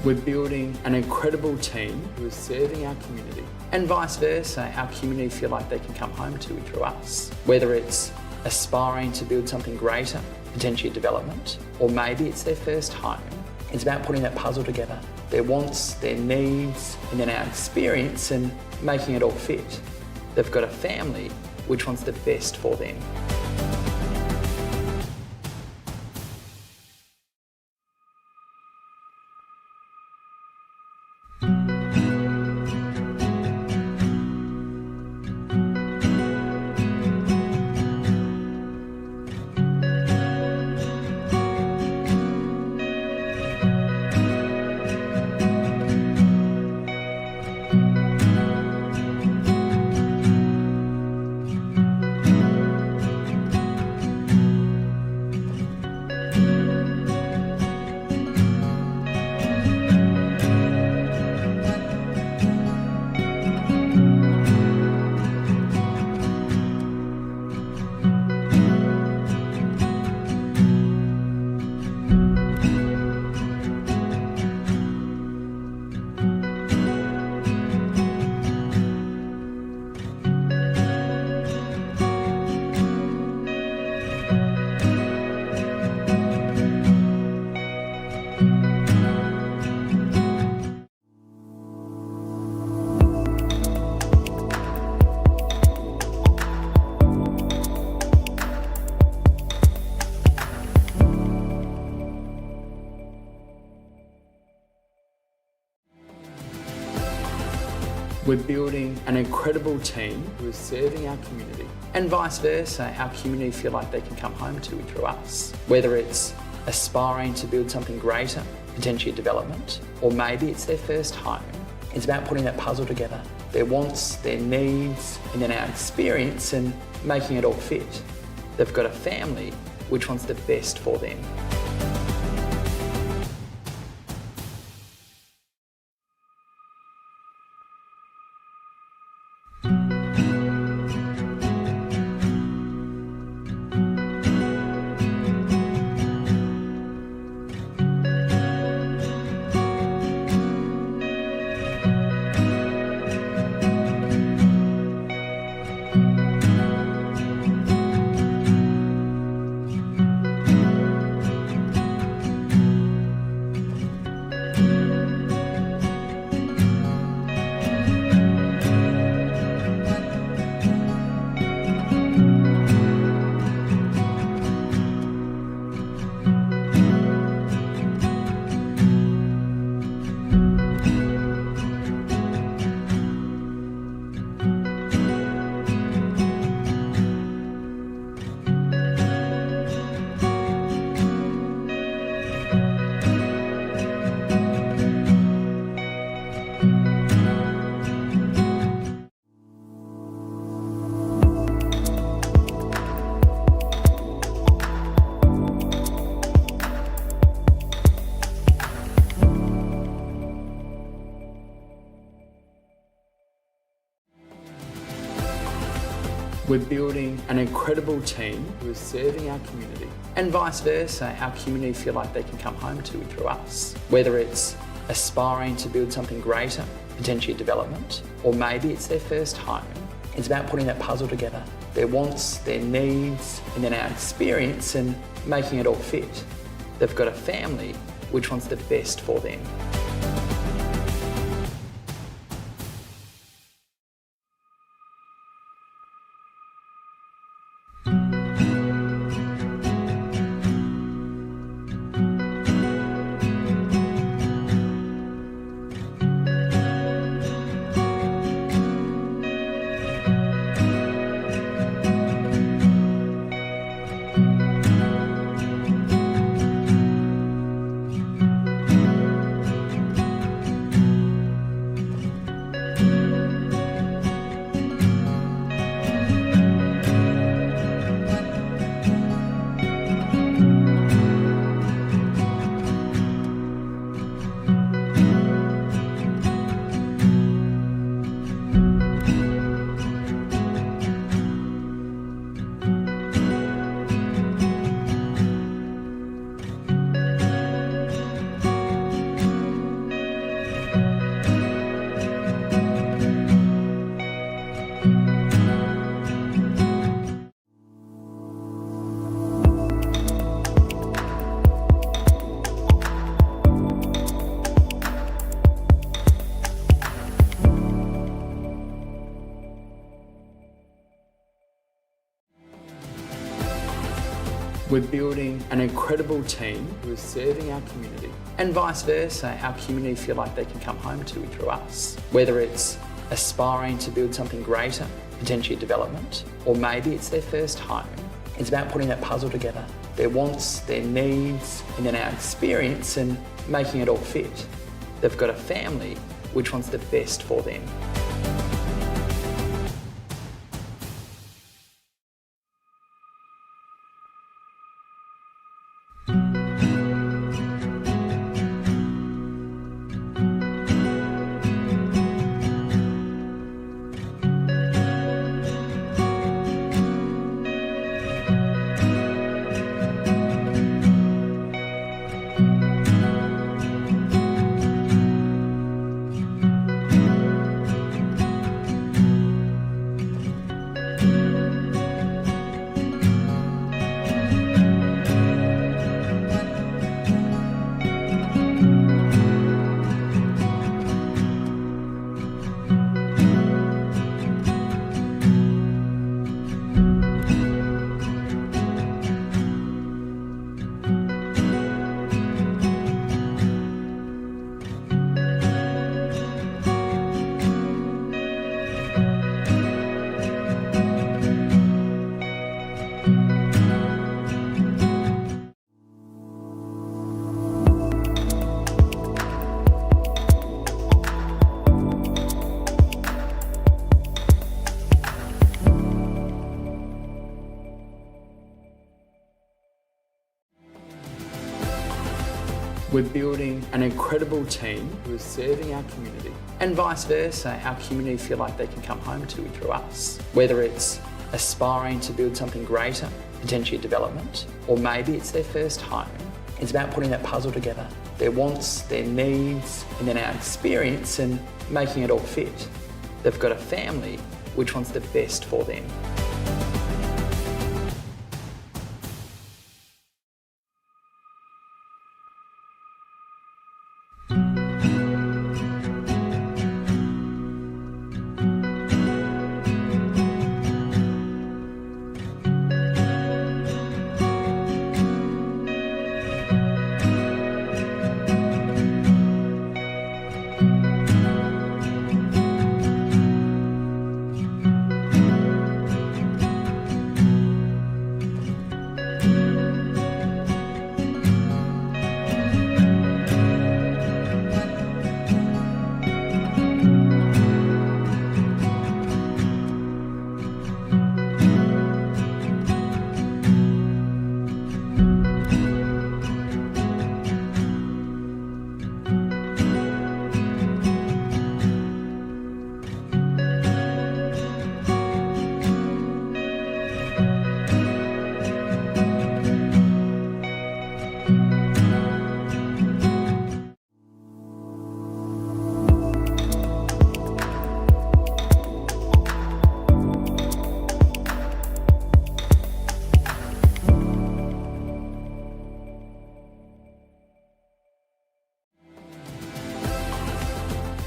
We're building an incredible team who is serving our community, and vice versa, our community feel like they can come home to through us. Whether it's aspiring to build something greater, potentially development, or maybe it's their first home. It's about putting that puzzle together, their wants, their needs, and then our experience and making it all fit. They've got a family which wants the best for them. We're building an incredible team who is serving our community, and vice versa, our community feel like they can come home to through us. Whether it's aspiring to build something greater, potentially development, or maybe it's their first home. It's about putting that puzzle together, their wants, their needs, and then our experience and making it all fit. They've got a family which wants the best for them. We're building an incredible team who is serving our community, and vice versa, our community feel like they can come home to through us. Whether it's aspiring to build something greater, potentially development, or maybe it's their first home. It's about putting that puzzle together, their wants, their needs, and then our experience and making it all fit. They've got a family which wants the best for them. We're building an incredible team who is serving our community, and vice versa, our community feel like they can come home to through us. Whether it's aspiring to build something greater, potentially development, or maybe it's their first home. It's about putting that puzzle together, their wants, their needs, and then our experience and making it all fit. They've got a family which wants the best for them. We're building an incredible team who is serving our community, and vice versa, our community feel like they can come home to through us. Whether it's aspiring to build something greater, potentially development, or maybe it's their first home. It's about putting that puzzle together, their wants, their needs, and then our experience and making it all fit. They've got a family which wants the best for them.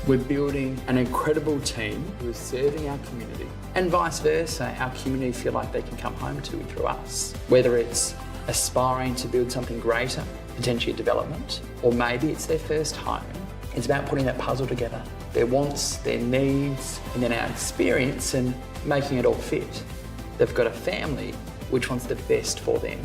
We're building an incredible team who is serving our community, and vice versa, our community feel like they can come home to through us. Whether it's aspiring to build something greater, potentially development, or maybe it's their first home. It's about putting that puzzle together, their wants, their needs, and then our experience and making it all fit. They've got a family which wants the best for them.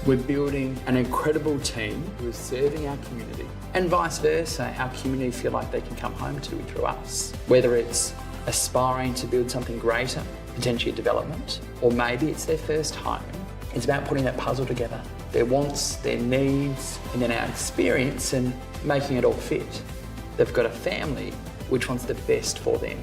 We're building an incredible team who is serving our community, and vice versa, our community feel like they can come home to through us. Whether it's aspiring to build something greater, potentially a development, or maybe it's their first home. It's about putting that puzzle together, their wants, their needs, and then our experience, and making it all fit. They've got a family which wants the best for them.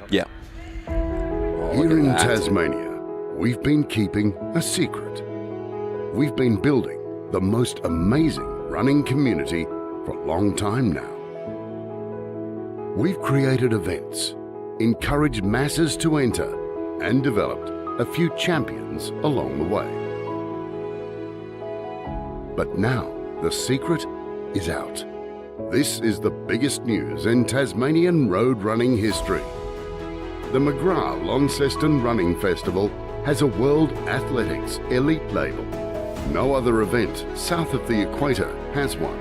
Yeah. Here in Tasmania, we've been keeping a secret. We've been building the most amazing running community for a long time now. We've created events, encouraged masses to enter, and developed a few champions along the way. But now the secret is out. This is the biggest news in Tasmanian road running history. The McGrath Launceston Running Festival has a World Athletics Elite label. No other event south of the equator has one.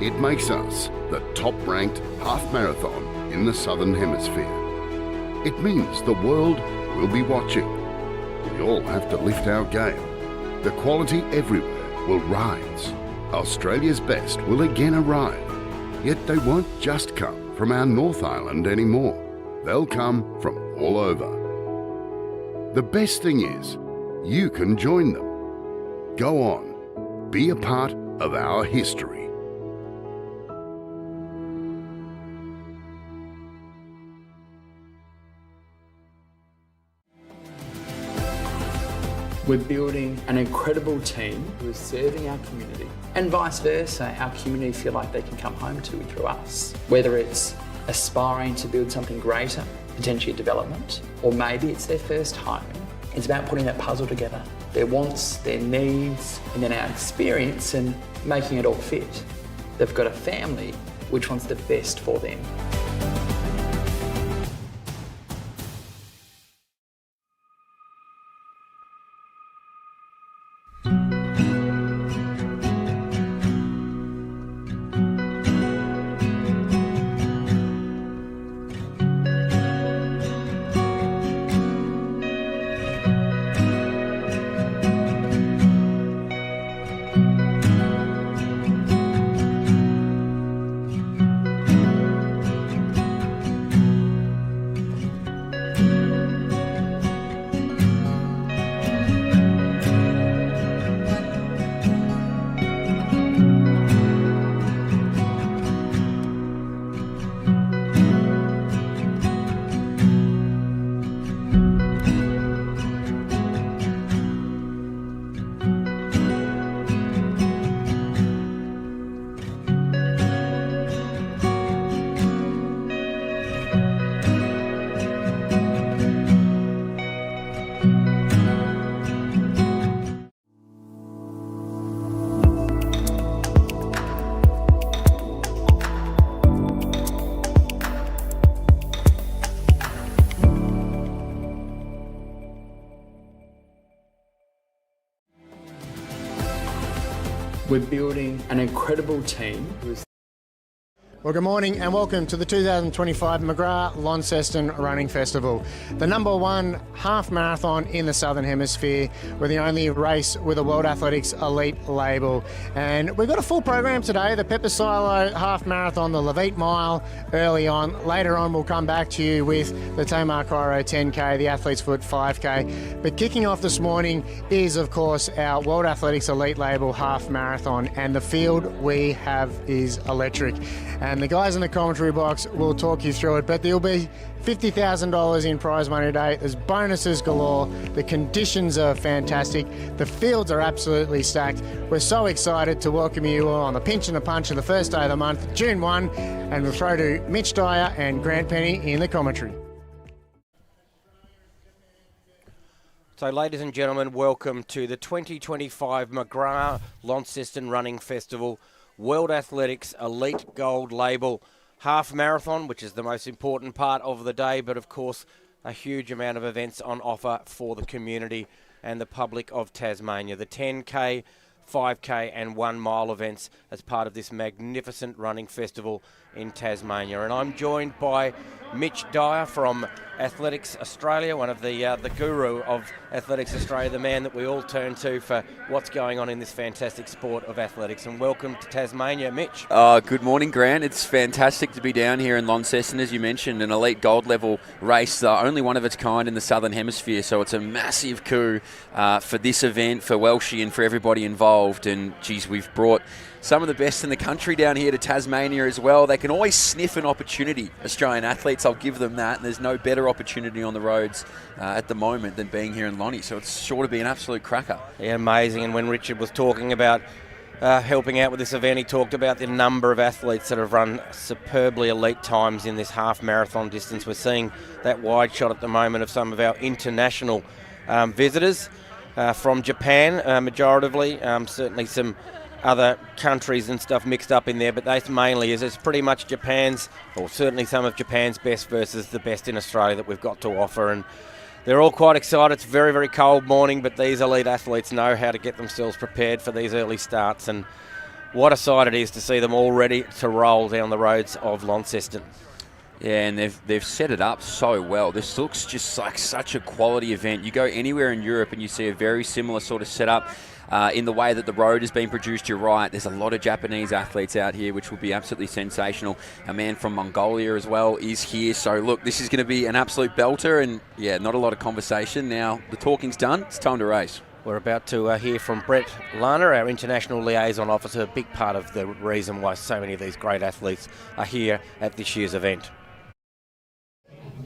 It makes us the top-ranked half marathon in the Southern Hemisphere. It means the world will be watching. We all have to lift our game. The quality everywhere will rise. Australia's best will again arrive. Yet they won't just come from our North Island anymore. They'll come from all over. The best thing is, you can join them. Go on, be a part of our history. We're building an incredible team who is serving our community, and vice versa, our community feel like they can come home to through us. Whether it's aspiring to build something greater, potentially a development, or maybe it's their first home. It's about putting that puzzle together, their wants, their needs, and then our experience, and making it all fit. They've got a family which wants the best for them. We're building an incredible team who is Well, good morning and welcome to the 2025 McGrath Launceston Running Festival, the #1 half marathon in the Southern Hemisphere. We're the only race with a World Athletics Elite label. And we've got a full program today, the Pepper Silo half marathon, the Levite Mile early on. Later on, we'll come back to you with the Tamar Cairo 10K, the Athlete's Foot 5K. But kicking off this morning is, of course, our World Athletics Elite label half marathon. And the field we have is electric. And the guys in the commentary box will talk you through it, but there'll be $50,000 in prize money today. There's bonuses galore. The conditions are fantastic. The fields are absolutely stacked. We're so excited to welcome you all on the pinch and the punch of the first day of the month, June 1, and we'll throw to Mitch Dyer and Grant Penny in the commentary. So, ladies and gentlemen, welcome to the 2025 McGrath Launceston Running Festival World Athletics Elite Gold Label Half Marathon, which is the most important part of the day, but of course a huge amount of events on offer for the community and the public of Tasmania. The 10K, 5K and 1 mile events as part of this magnificent running festival in Tasmania. And I'm joined by Mitch Dyer from Athletics Australia, one of the guru of Athletics Australia, the man that we all turn to for what's going on in this fantastic sport of athletics. And welcome to Tasmania, Mitch. Good morning, Grant. It's fantastic to be down here in Launceston, as you mentioned, an elite gold level race, only one of its kind in the Southern Hemisphere. So it's a massive coup for this event, for Welshie and for everybody involved. And geez, we've brought some of the best in the country down here to Tasmania as well. They can always sniff an opportunity, Australian athletes, I'll give them that. And there's no better opportunity on the roads at the moment than being here in Lonnie. So it's sure to be an absolute cracker. Yeah, amazing. And when Richard was talking about helping out with this event, he talked about the number of athletes that have run superbly elite times in this half marathon distance. We're seeing that wide shot at the moment of some of our international visitors from Japan, majoritively, certainly some other countries and stuff mixed up in there, but that's mainly it's pretty much Japan's, or certainly some of Japan's best versus the best in Australia that we've got to offer. And they're all quite excited. It's a very, very cold morning, but these elite athletes know how to get themselves prepared for these early starts. And what a sight it is to see them all ready to roll down the roads of Launceston. Yeah, and they've set it up so well. This looks just like such a quality event. You go anywhere in Europe and you see a very similar sort of setup. In the way that the road has been produced, you're right. There's a lot of Japanese athletes out here, which will be absolutely sensational. A man from Mongolia as well is here. So, look, this is going to be an absolute belter. And, yeah, not a lot of conversation. Now, the talking's done. It's time to race. We're about to hear from Brett Lana, our International Liaison Officer, a big part of the reason why so many of these great athletes are here at this year's event.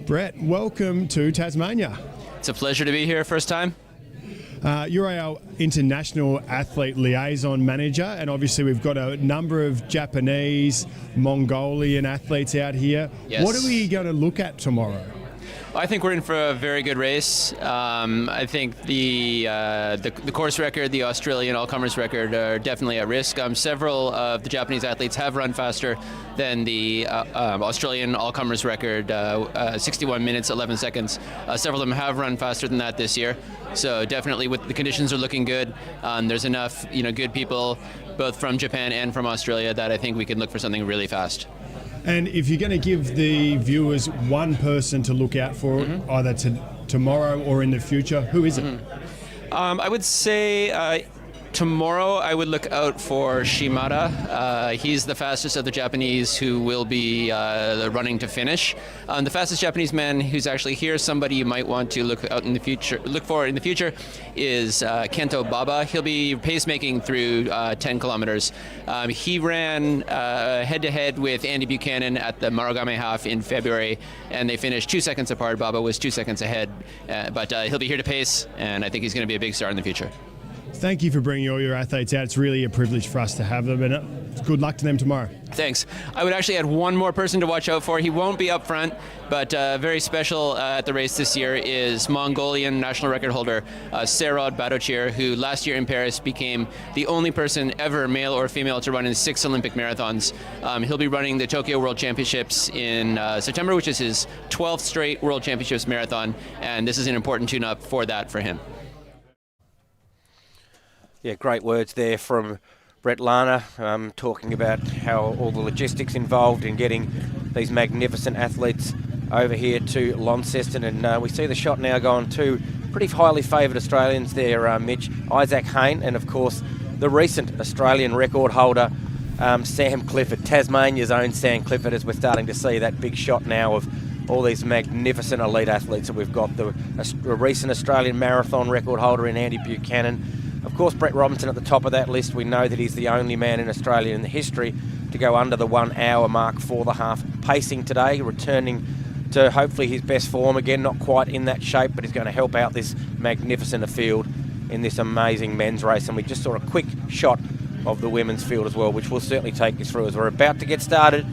Brett, welcome to Tasmania. It's a pleasure to be here, first time. You're our International Athlete Liaison Manager, and obviously we've got a number of Japanese, Mongolian athletes out here. Yes. What are we going to look at tomorrow? I think we're in for a very good race. I think the course record, the Australian all-comers record are definitely at risk. Several of the Japanese athletes have run faster than the Australian all-comers record, 61 minutes, 11 seconds. Several of them have run faster than that this year. So definitely with the conditions are looking good. There's enough good people both from Japan and from Australia that I think we can look for something really fast. And if you're going to give the viewers one person to look out for, either tomorrow or in the future, who is it? I would say tomorrow I would look out for Shimada. He's the fastest of the Japanese who will be running to finish. The fastest Japanese man who's actually here, somebody you might want to look for in the future, is Kento Baba. He'll be pacemaking through 10 kilometers. He ran head-to-head with Andy Buchanan at the Marugame Half in February, and they finished 2 seconds apart. Baba was 2 seconds ahead, but he'll be here to pace, and I think he's going to be a big star in the future. Thank you for bringing all your athletes out. It's really a privilege for us to have them, and good luck to them tomorrow. Thanks. I would actually add one more person to watch out for. He won't be up front, but very special at the race this year is Mongolian national record holder Serod Badochir, who last year in Paris became the only person ever, male or female, to run in 6 Olympic marathons. He'll be running the Tokyo World Championships in September, which is his 12th straight World Championships marathon, and this is an important tune-up for that for him. Yeah, great words there from Brett Lana, talking about how all the logistics involved in getting these magnificent athletes over here to Launceston. And we see the shot now going to pretty highly favoured Australians there, Mitch. Isaac Hayne, and of course the recent Australian record holder, Sam Clifford, Tasmania's own Sam Clifford, as we're starting to see that big shot now of all these magnificent elite athletes that we've got. The recent Australian marathon record holder in Andy Buchanan. Of course, Brett Robinson at the top of that list. We know that he's the only man in Australia in the history to go under the 1 hour mark for the half. Pacing today, returning to hopefully his best form again, not quite in that shape, but he's going to help out this magnificent field in this amazing men's race. And we just saw a quick shot of the women's field as well, which will certainly take us through as we're about to get started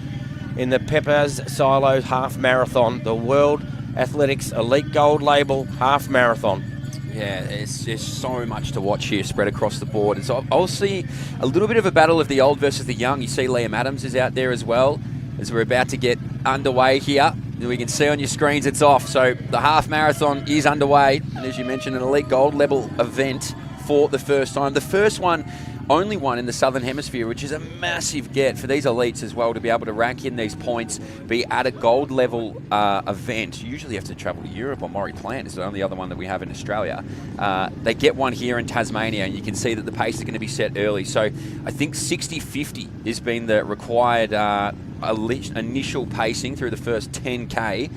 in the Peppers Silos Half Marathon, the World Athletics Elite Gold Label Half Marathon. Yeah, there's so much to watch here spread across the board. And so I'll see a little bit of a battle of the old versus the young. You see Liam Adams is out there as well as we're about to get underway here. We can see on your screens it's off. So the half marathon is underway. And as you mentioned, an elite gold level event for the first time. The first one, only one in the Southern Hemisphere, which is a massive get for these elites as well to be able to rank in these points, be at a gold level event. You usually have to travel to Europe, or Maury Plant is the only other one that we have in Australia. They get one here in Tasmania, and you can see that the pace is going to be set early. So I think 60-50 has been the required initial pacing through the first 10K.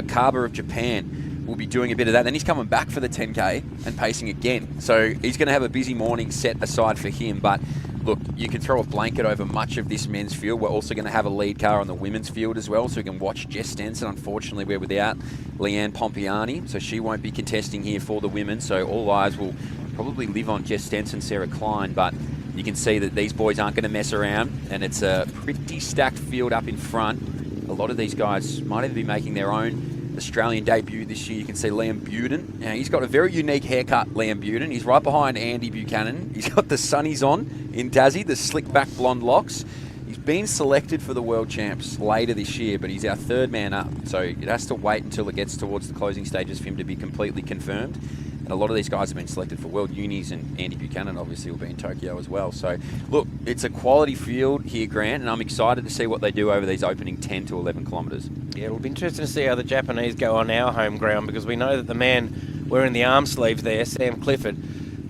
Kaba of Japan will be doing a bit of that. Then he's coming back for the 10K and pacing again. So he's going to have a busy morning set aside for him. But look, you can throw a blanket over much of this men's field. We're also going to have a lead car on the women's field as well, so we can watch Jess Stenson. Unfortunately, we're without Leanne Pompiani, so she won't be contesting here for the women. So all eyes will probably live on Jess Stenson, Sarah Klein, but you can see that these boys aren't going to mess around, and it's a pretty stacked field up in front. A lot of these guys might even be making their own Australian debut this year. You can see Liam Buden. Now, he's got a very unique haircut, Liam Buden. He's right behind Andy Buchanan. He's got the sunnies on in Tassie, the slick back blonde locks. He's been selected for the World Champs later this year, but he's our third man up. So it has to wait until it gets towards the closing stages for him to be completely confirmed. And a lot of these guys have been selected for World Unis, and Andy Buchanan obviously will be in Tokyo as well. So, look, it's a quality field here, Grant, and I'm excited to see what they do over these opening 10 to 11 kilometres. Yeah, it'll be interesting to see how the Japanese go on our home ground, because we know that the man wearing the arm sleeves there, Sam Clifford,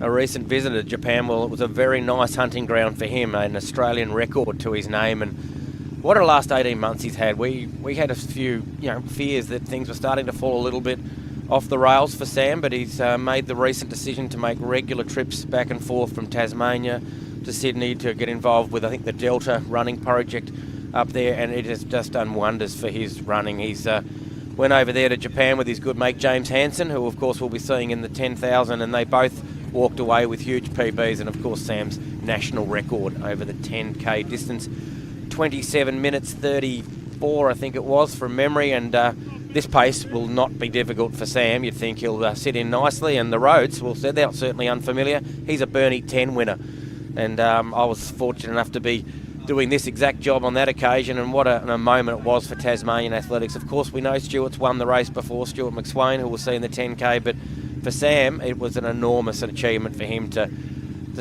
a recent visitor to Japan, well, it was a very nice hunting ground for him, an Australian record to his name, and what a last 18 months he's had. We had a few fears that things were starting to fall a little bit off the rails for Sam, but he's made the recent decision to make regular trips back and forth from Tasmania to Sydney to get involved with, I think, the Delta running project up there, and it has just done wonders for his running. He's went over there to Japan with his good mate James Hansen, who of course we'll be seeing in the 10,000, and they both walked away with huge PBs, and of course Sam's national record over the 10K distance, 27 minutes 34 I think it was from memory, and this pace will not be difficult for Sam. You'd think he'll sit in nicely, and the roads, well, they're certainly unfamiliar. He's a Bernie 10 winner, and I was fortunate enough to be doing this exact job on that occasion, and what a moment it was for Tasmanian athletics. Of course, we know Stuart's won the race before, Stuart McSwain, who we'll see in the 10K, but for Sam, it was an enormous achievement for him to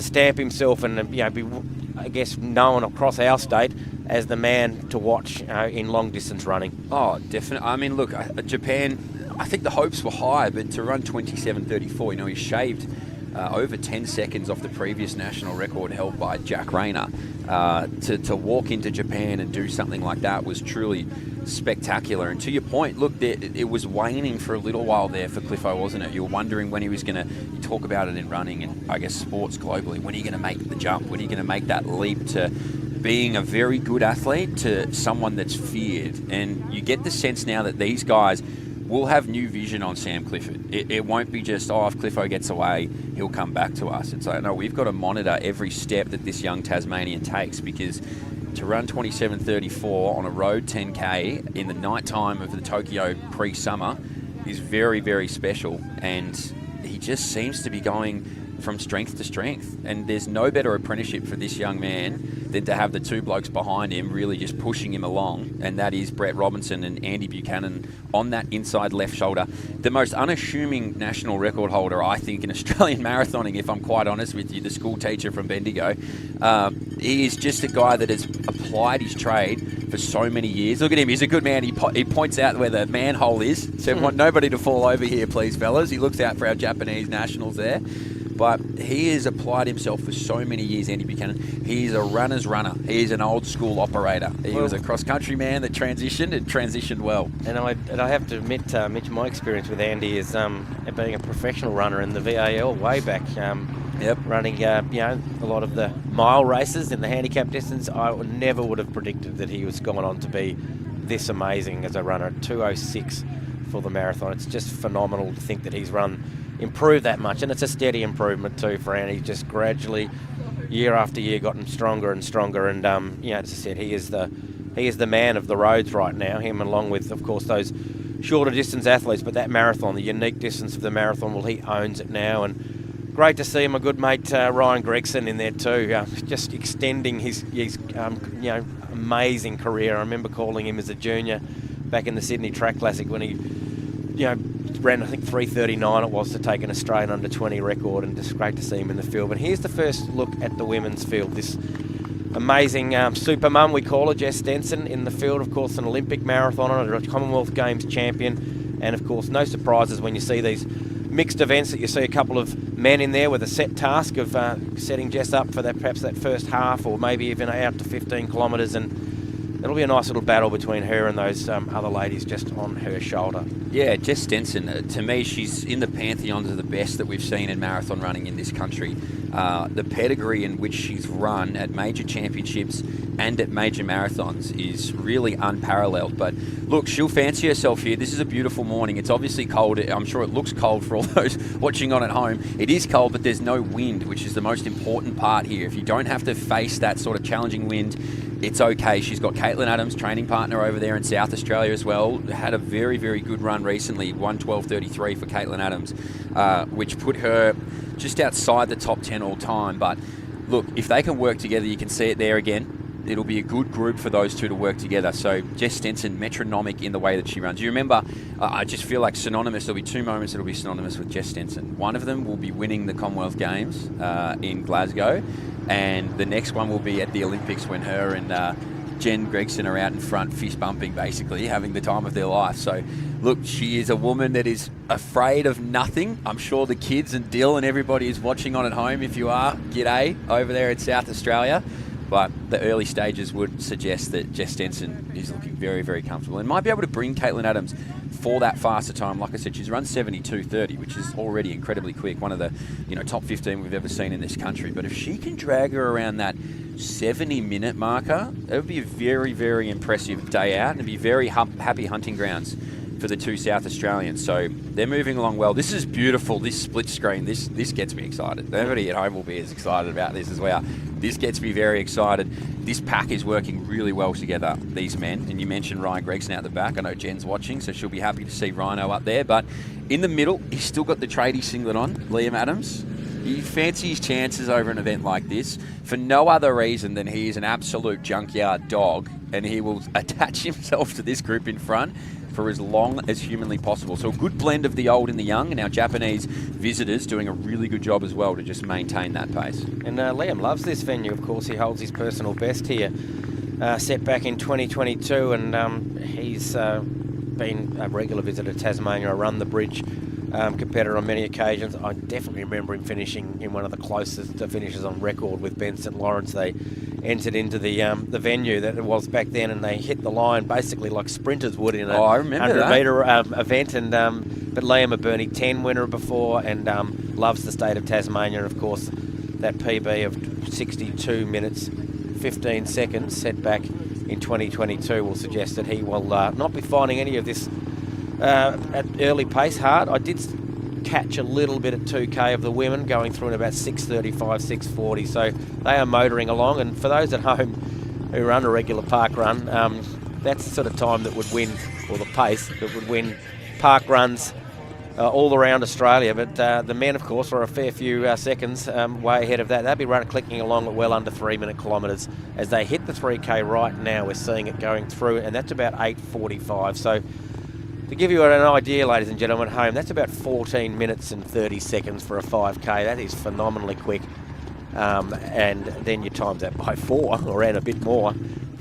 stamp himself and be, I guess, known across our state as the man to watch in long distance running. Oh, definitely. I mean, look, Japan, I think the hopes were high, but to run 27:34, he shaved over 10 seconds off the previous national record held by Jack Rayner. To walk into Japan and do something like that was truly spectacular. And to your point, look, it was waning for a little while there for Cliffo, wasn't it? You were wondering when he was going to talk about it in running and I guess sports globally. When are you going to make the jump? When are you going to make that leap to being a very good athlete to someone that's feared? And you get the sense now that these guys will have new vision on Sam Clifford. It won't be just, if Cliffo gets away, he'll come back to us. It's like, no, we've got to monitor every step that this young Tasmanian takes, because to run 27:34 on a road 10K in the night time of the Tokyo pre-summer is very, very special. And he just seems to be going from strength to strength. And there's no better apprenticeship for this young man than to have the two blokes behind him really just pushing him along. And that is Brett Robinson and Andy Buchanan on that inside left shoulder. The most unassuming national record holder, I think, in Australian marathoning, if I'm quite honest with you, the school teacher from Bendigo. He is just a guy that has applied his trade for so many years. Look at him. He's a good man. He points out where the manhole is. So we want nobody to fall over here, please, fellas. He looks out for our Japanese nationals there. But he has applied himself for so many years, Andy Buchanan. He's a runner's runner. He's an old school operator. He was a cross-country man that transitioned well. And I have to admit, Mitch, my experience with Andy is being a professional runner in the VAL way back. Running, a lot of the mile races in the handicap distance. I never would have predicted that he was going on to be this amazing as a runner. 2:06 for the marathon. It's just phenomenal to think that he's improved that much, and it's a steady improvement too for Andy. He's just gradually, year after year, gotten stronger and stronger. And as I said, he is the man of the roads right now. Him, along with, of course, those shorter distance athletes, but that marathon, the unique distance of the marathon, well, he owns it now. And great to see my good mate Ryan Gregson in there too, just extending his amazing career. I remember calling him as a junior back in the Sydney Track Classic when he, ran, I think 3:39 it was, to take an Australian under-20 record, and just great to see him in the field. But here's the first look at the women's field. This amazing super mum, we call her, Jess Stenson, in the field. Of course, an Olympic marathoner, a Commonwealth Games champion, and of course, no surprises when you see these mixed events that you see a couple of men in there with a set task of setting Jess up for that, perhaps that first half, or maybe even out to 15 kilometres, and it'll be a nice little battle between her and those other ladies just on her shoulder. Yeah, Jess Stenson, to me, she's in the pantheons of the best that we've seen in marathon running in this country. The pedigree in which she's run at major championships and at major marathons is really unparalleled. But look, she'll fancy herself here. This is a beautiful morning. It's obviously cold. I'm sure it looks cold for all those watching on at home. It is cold, but there's no wind, which is the most important part here. If you don't have to face that sort of challenging wind, it's okay. She's got Caitlin Adams, training partner over there in South Australia as well. Had a very, very good run recently, 1:12:33 for Caitlin Adams, which put her just outside the top 10 all time. But look, if they can work together, you can see it there again. It'll be a good group for those two to work together. So Jess Stenson, metronomic in the way that she runs. You remember, I just feel like synonymous. There'll be two moments that'll be synonymous with Jess Stenson. One of them will be winning the Commonwealth Games in Glasgow, and the next one will be at the Olympics when her and Jen Gregson are out in front, fist bumping, basically, having the time of their life. So, look, she is a woman that is afraid of nothing. I'm sure the kids and Dill and everybody is watching on at home. If you are, g'day over there in South Australia. But the early stages would suggest that Jess Stenson is looking very, very comfortable and might be able to bring Caitlin Adams for that faster time. Like I said, she's run 72:30, which is already incredibly quick, one of the top 15 we've ever seen in this country. But if she can drag her around that 70-minute marker, it would be a very, very impressive day out, and it'd be very happy hunting grounds for the two South Australians. So they're moving along well. This is beautiful, this split screen. This gets me excited. Everybody at home will be as excited about this as we are. This gets me very excited. This pack is working really well together, these men. And you mentioned Ryan Gregson out the back. I know Jen's watching, so she'll be happy to see Rhino up there. But in the middle, he's still got the tradie singlet on, Liam Adams. He fancies his chances over an event like this for no other reason than he is an absolute junkyard dog, and he will attach himself to this group in front for as long as humanly possible. So a good blend of the old and the young, and our Japanese visitors doing a really good job as well to just maintain that pace. And Liam loves this venue, of course. He holds his personal best here, set back in 2022, and he's been a regular visitor to Tasmania. I run the bridge competitor on many occasions. I definitely remember him finishing in one of the closest finishes on record with Ben St Lawrence. They entered into the venue that it was back then, and they hit the line basically like sprinters would in a 100-metre event. And but Liam, a Burnie 10 winner before, and loves the state of Tasmania. And of course, that PB of 62 minutes 15 seconds set back in 2022 will suggest that he will not be finding any of this at early pace hard. I did catch a little bit at 2K of the women going through in about 6:35, 6:40, so they are motoring along. And for those at home who run a regular park run, that's the sort of time that would win, or the pace that would win park runs all around Australia. But the men, of course, are a fair few seconds way ahead of that. They'll be clicking along at well under 3-minute kilometres as they hit the 3K right now. We're seeing it going through, and that's about 8:45. So to give you an idea, ladies and gentlemen at home, that's about 14 minutes and 30 seconds for a 5K. That is phenomenally quick. And then you times that by 4 or add a bit more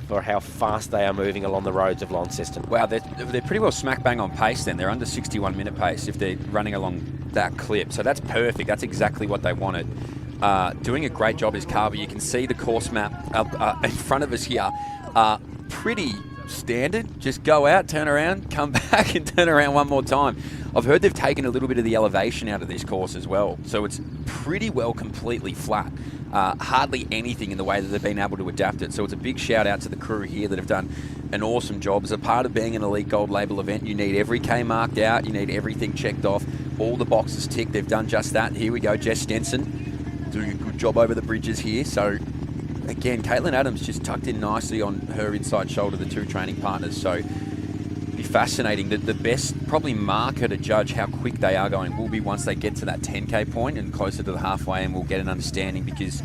for how fast they are moving along the roads of Launceston. Wow, they're pretty well smack bang on pace then. They're under 61-minute pace if they're running along that clip. So that's perfect. That's exactly what they wanted. Doing a great job is Carver. You can see the course map up in front of us here. Pretty standard. Just go out, turn around, come back and turn around one more time. I've heard they've taken a little bit of the elevation out of this course as well. So it's pretty well completely flat. Hardly anything in the way that they've been able to adapt it. So it's a big shout out to the crew here that have done an awesome job. As a part of being an Elite Gold Label event, you need every K marked out. You need everything checked off. All the boxes ticked. They've done just that. Here we go. Jess Stenson doing a good job over the bridges here. So again, Caitlin Adams just tucked in nicely on her inside shoulder, the two training partners. So be fascinating. The best probably marker to judge how quick they are going will be once they get to that 10K point and closer to the halfway, and we'll get an understanding, because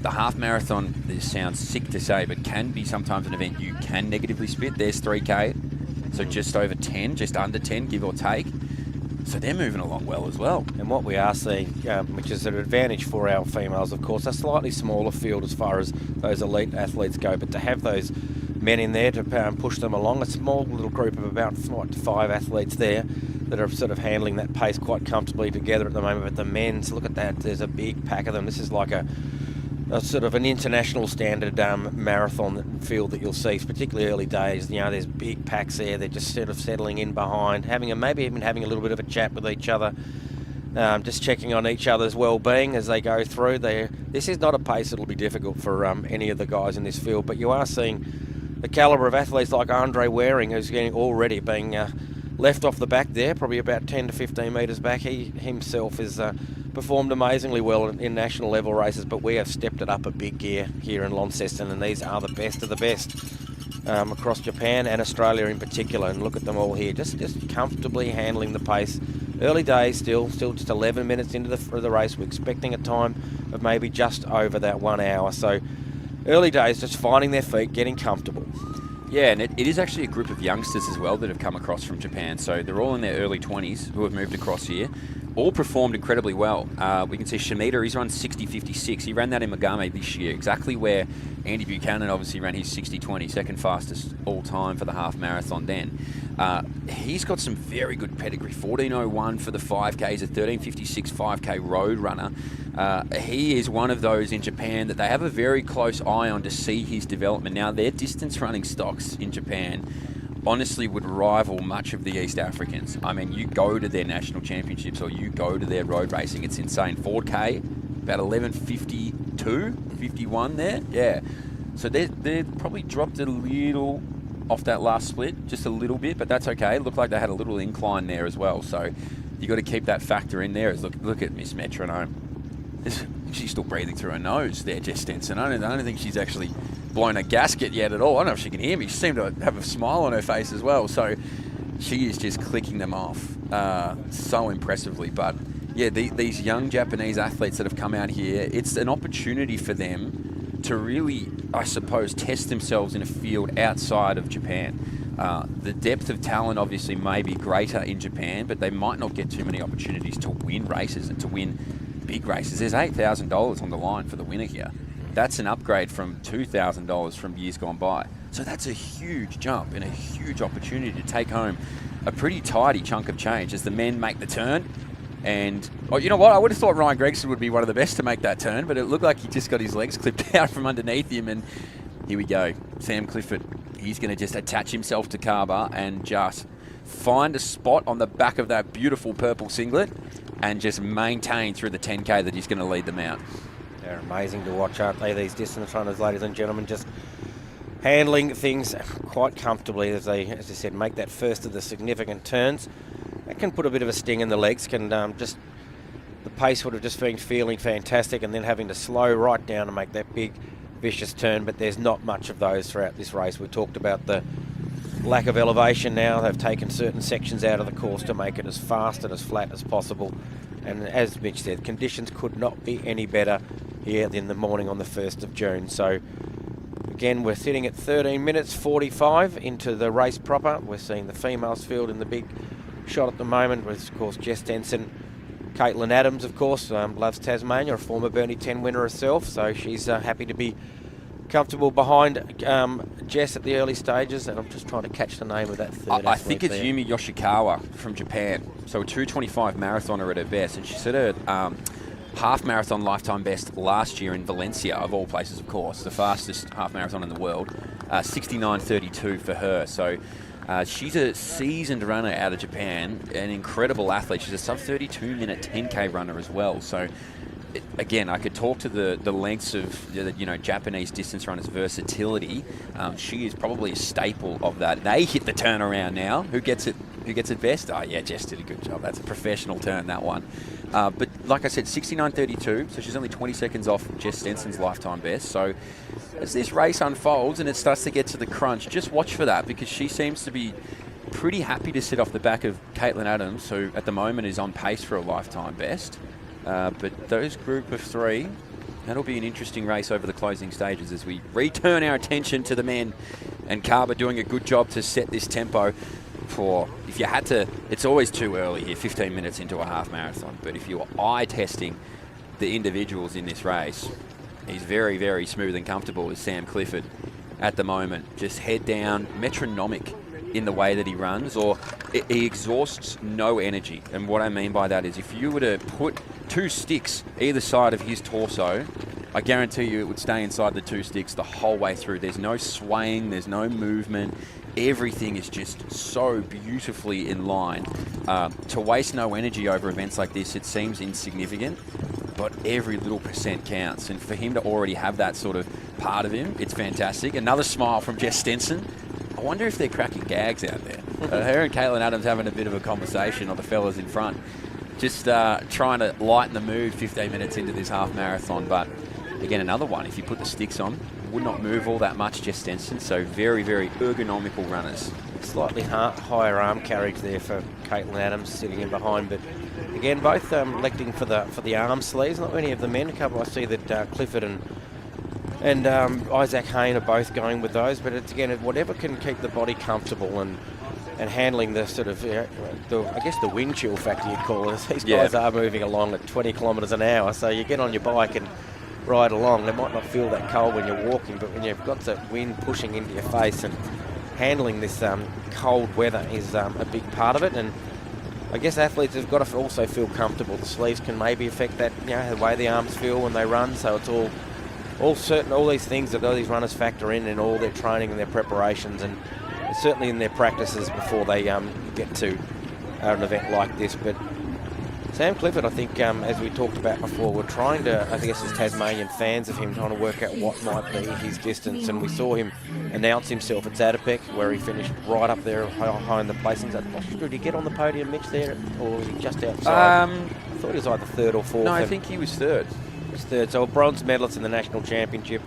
the half marathon, this sounds sick to say, but can be sometimes an event you can negatively split. There's 3K, so just over 10, just under 10, give or take. So they're moving along well as well. And what we are seeing, which is an advantage for our females, of course, a slightly smaller field as far as those elite athletes go, but to have those men in there to push them along, a small little group of about 5 athletes there that are sort of handling that pace quite comfortably together at the moment. But the men's, look at that, there's a big pack of them. This is like a sort of an international standard marathon field that you'll see, particularly early days. You know, there's big packs there. They're just sort of settling in behind, maybe even having a little bit of a chat with each other, just checking on each other's well-being as they go through. This is not a pace that'll be difficult for any of the guys in this field, but you are seeing the calibre of athletes like Andre Waring, who's already being left off the back there, probably about 10 to 15 metres back. He himself has performed amazingly well in national level races, but we have stepped it up a big gear here in Launceston, and these are the best of the best across Japan and Australia in particular. And look at them all here, just comfortably handling the pace. Early days, still just 11 minutes into the race. We're expecting a time of maybe just over that 1 hour. So early days, just finding their feet, getting comfortable. Yeah, and it is actually a group of youngsters as well that have come across from Japan. So they're all in their early 20s who have moved across here. All performed incredibly well. We can see Shimita, he's run 60.56. He ran that in Megame this year, exactly where Andy Buchanan obviously ran his 60.20, second fastest all time for the half marathon then. He's got some very good pedigree. 14.01 for the 5Ks, a 13.56 5K road runner. He is one of those in Japan that they have a very close eye on to see his development. Now, their distance running stocks in Japan honestly would rival much of the East Africans. I mean, you go to their national championships or you go to their road racing, it's insane. 4K, about 11.52, 51 there. Yeah. So they're probably dropped a little off that last split, just a little bit, but that's okay. It looked like they had a little incline there as well. So you got to keep that factor in there. Look at Miss Metronome. She's still breathing through her nose there, Jess Stenson. I don't think she's actually blown a gasket yet at all. I don't know if she can hear me. She seemed to have a smile on her face as well. So she is just clicking them off so impressively. But yeah, these young Japanese athletes that have come out here, it's an opportunity for them to really, I suppose, test themselves in a field outside of Japan. The depth of talent obviously may be greater in Japan, but they might not get too many opportunities to win races and to win big races. There's $8,000 on the line for the winner here. That's an upgrade from $2,000 from years gone by. So that's a huge jump and a huge opportunity to take home a pretty tidy chunk of change as the men make the turn. And, oh, you know what? I would have thought Ryan Gregson would be one of the best to make that turn, but it looked like he just got his legs clipped out from underneath him. And here we go. Sam Clifford, he's going to just attach himself to Kaba and just find a spot on the back of that beautiful purple singlet and just maintain through the 10K that he's going to lead them out. They're amazing to watch, aren't they, these distance runners, ladies and gentlemen, just handling things quite comfortably as I said, make that first of the significant turns. That can put a bit of a sting in the legs, can just, the pace would have just been feeling fantastic, and then having to slow right down to make that big, vicious turn, but there's not much of those throughout this race. We talked about the lack of elevation now. They've taken certain sections out of the course to make it as fast and as flat as possible. And as Mitch said, conditions could not be any better here in the morning on the 1st of June. So again, we're sitting at 13 minutes 45 into the race proper. We're seeing the females field in the big shot at the moment with, of course, Jess Stenson. Caitlin Adams, of course, loves Tasmania, a former Burnie 10 winner herself. So she's happy to be comfortable behind Jess at the early stages, and I'm just trying to catch the name of that third I think it's there. Yumi Yoshikawa from Japan. So a 2:25 marathoner at her best, and she set her half marathon lifetime best last year in Valencia, of all places, of course, the fastest half marathon in the world, 69:32 for her. So she's a seasoned runner out of Japan, an incredible athlete. She's a sub 32-minute 10K runner as well. So again, I could talk to the lengths of Japanese distance runners' versatility. She is probably a staple of that. They hit the turnaround now. Who gets it best? Oh yeah, Jess did a good job. That's a professional turn, that one. But like I said, 69:32, so she's only 20 seconds off Jess Stenson's lifetime best. So as this race unfolds and it starts to get to the crunch, just watch for that, because she seems to be pretty happy to sit off the back of Caitlin Adams, who at the moment is on pace for a lifetime best. But those group of three, that'll be an interesting race over the closing stages as we return our attention to the men, and Carver doing a good job to set this tempo for, if you had to, it's always too early here, 15 minutes into a half marathon, but if you were eye testing the individuals in this race, he's very, very smooth and comfortable with Sam Clifford at the moment. Just head down, metronomic in the way that he runs, or he exhausts no energy. And what I mean by that is if you were to put 2 sticks either side of his torso, I guarantee you it would stay inside the 2 sticks the whole way through. There's no swaying, there's no movement. Everything is just so beautifully in line. To waste no energy over events like this, it seems insignificant, but every little percent counts. And for him to already have that sort of part of him, it's fantastic. Another smile from Jess Stenson. I wonder if they're cracking gags out there. Her and Caitlin Adams having a bit of a conversation, or the fellas in front. Just trying to lighten the mood 15 minutes into this half marathon. But again, another one, if you put the sticks on, would not move all that much, Jess Stenson. So very, very ergonomical runners. Slightly higher arm carriage there for Caitlin Adams sitting in behind, but again, both electing for the arm sleeves. Not many of the men. A couple I see that Clifford and Isaac Hayne are both going with those, but it's again whatever can keep the body comfortable and handling the sort of I guess the wind chill factor you'd call it. These guys are moving along at 20 kilometres an hour, so you get on your bike and ride along. They might not feel that cold when you're walking, but when you've got that wind pushing into your face and handling this cold weather is a big part of it. And I guess athletes have got to also feel comfortable. The sleeves can maybe affect that, the way the arms feel when they run. So it's all these things that all these runners factor in all their training and their preparations, and certainly in their practices before they get to an event like this. But Sam Clifford, I think, as we talked about before, we're trying to, I guess as Tasmanian fans of him, trying to work out what might be his distance. And we saw him announce himself at Zatopek, where he finished right up there high in the placings. Did he get on the podium, Mitch, there, or was he just outside? I thought he was either third or fourth. No, I think he was third. He was third. So a bronze medalist in the national championship,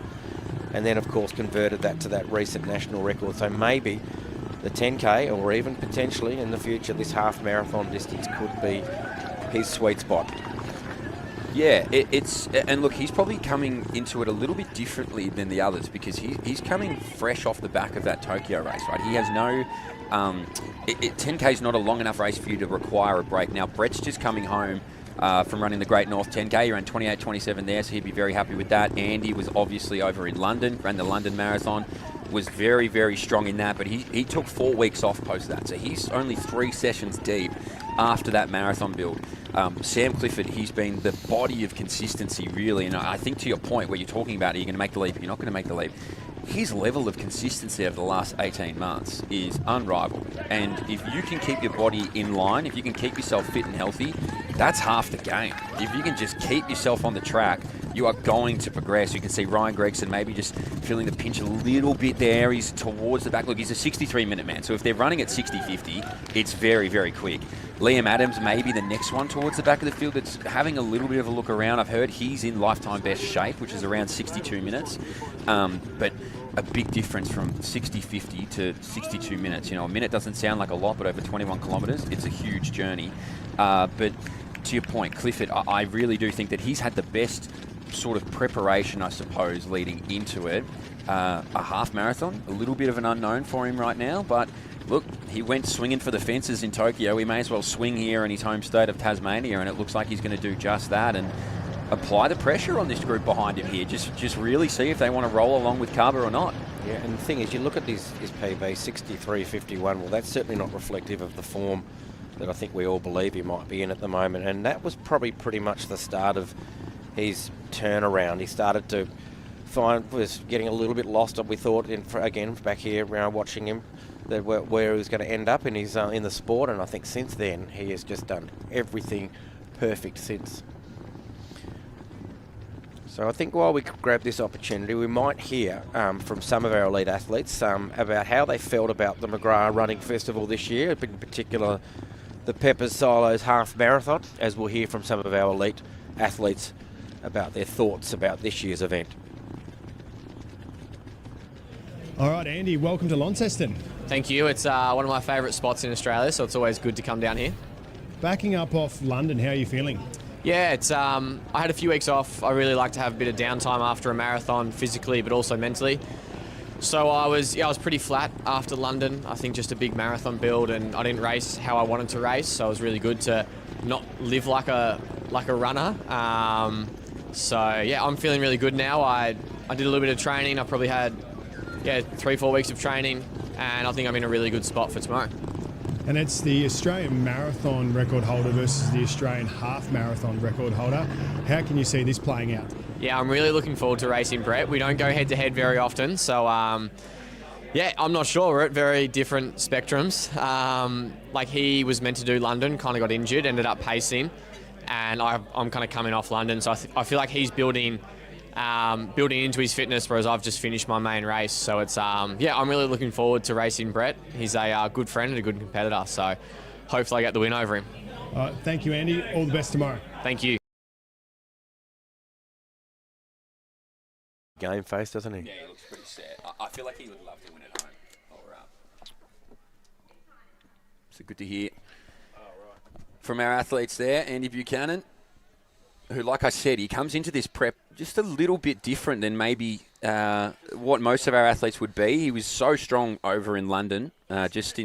and then, of course, converted that to that recent national record. So maybe the 10K, or even potentially in the future, this half marathon distance could be his sweet spot. Yeah, and look, he's probably coming into it a little bit differently than the others, because he's coming fresh off the back of that Tokyo race, right? He has no 10K is not a long enough race for you to require a break. Now, Brett's just coming home from running the Great North 10K. He ran 28:27 there, so he'd be very happy with that. Andy was obviously over in London, ran the London Marathon, was very, very strong in that, but he took 4 weeks off post that, so he's only 3 sessions deep after that marathon build. Sam Clifford, he's been the body of consistency, really, and I think to your point where you're talking about, are you going to make the leap, you're not going to make the leap, his level of consistency over the last 18 months is unrivaled. And if you can keep your body in line, if you can keep yourself fit and healthy, that's half the game. If you can just keep yourself on the track, you are going to progress. You can see Ryan Gregson maybe just feeling the pinch a little bit there. He's towards the back. Look, he's a 63-minute man, so if they're running at 60-50, it's very, very quick. Liam Adams maybe the next one towards the back of the field that's having a little bit of a look around. I've heard he's in lifetime best shape, which is around 62 minutes. But a big difference from 60-50 to 62 minutes. A minute doesn't sound like a lot, but over 21 kilometres, it's a huge journey. But to your point, Clifford, I really do think that he's had the best sort of preparation, I suppose, leading into it. A half marathon, a little bit of an unknown for him right now, but look, he went swinging for the fences in Tokyo. He may as well swing here in his home state of Tasmania, and it looks like he's going to do just that and apply the pressure on this group behind him here. Just really see if they want to roll along with Carver or not. Yeah, and the thing is, you look at his PB, 63.51. Well, that's certainly not reflective of the form that I think we all believe he might be in at the moment, and that was probably pretty much the start of his turnaround. He started to was getting a little bit lost, we thought, again, back here watching him, that where he was going to end up in his in the sport, and I think since then he has just done everything perfect since. So I think while we grab this opportunity, we might hear from some of our elite athletes about how they felt about the McGrath Running Festival this year, in particular the Peppers Silos Half Marathon, as we'll hear from some of our elite athletes about their thoughts about this year's event. All right, Andy, welcome to Launceston. Thank you. It's one of my favourite spots in Australia, so it's always good to come down here. Backing up off London, how are you feeling? Yeah, it's. I had a few weeks off. I really like to have a bit of downtime after a marathon, physically but also mentally. So I was pretty flat after London. I think just a big marathon build, and I didn't race how I wanted to race. So it was really good to not live like a runner. So yeah, I'm feeling really good now. I did a little bit of training. I probably had 3-4 weeks of training, and I think I'm in a really good spot for tomorrow. And it's the Australian marathon record holder versus the Australian half marathon record holder. How can you see this playing out? Yeah, I'm really looking forward to racing Brett. We don't go head-to-head very often, so I'm not sure. We're at very different spectrums. Like he was meant to do London, kind of got injured, ended up pacing, and I'm kind of coming off London, so I feel like he's building into his fitness, whereas I've just finished my main race. So it's I'm really looking forward to racing Brett. He's a good friend and a good competitor, so hopefully I get the win over him. Thank you, Andy. All the best tomorrow. Thank you. Game face, doesn't he? Yeah, he looks pretty sad. I feel like he would love to win at home. So good to hear from our athletes there. Andy Buchanan, who, like I said, he comes into this prep just a little bit different than maybe what most of our athletes would be. He was so strong over in London, just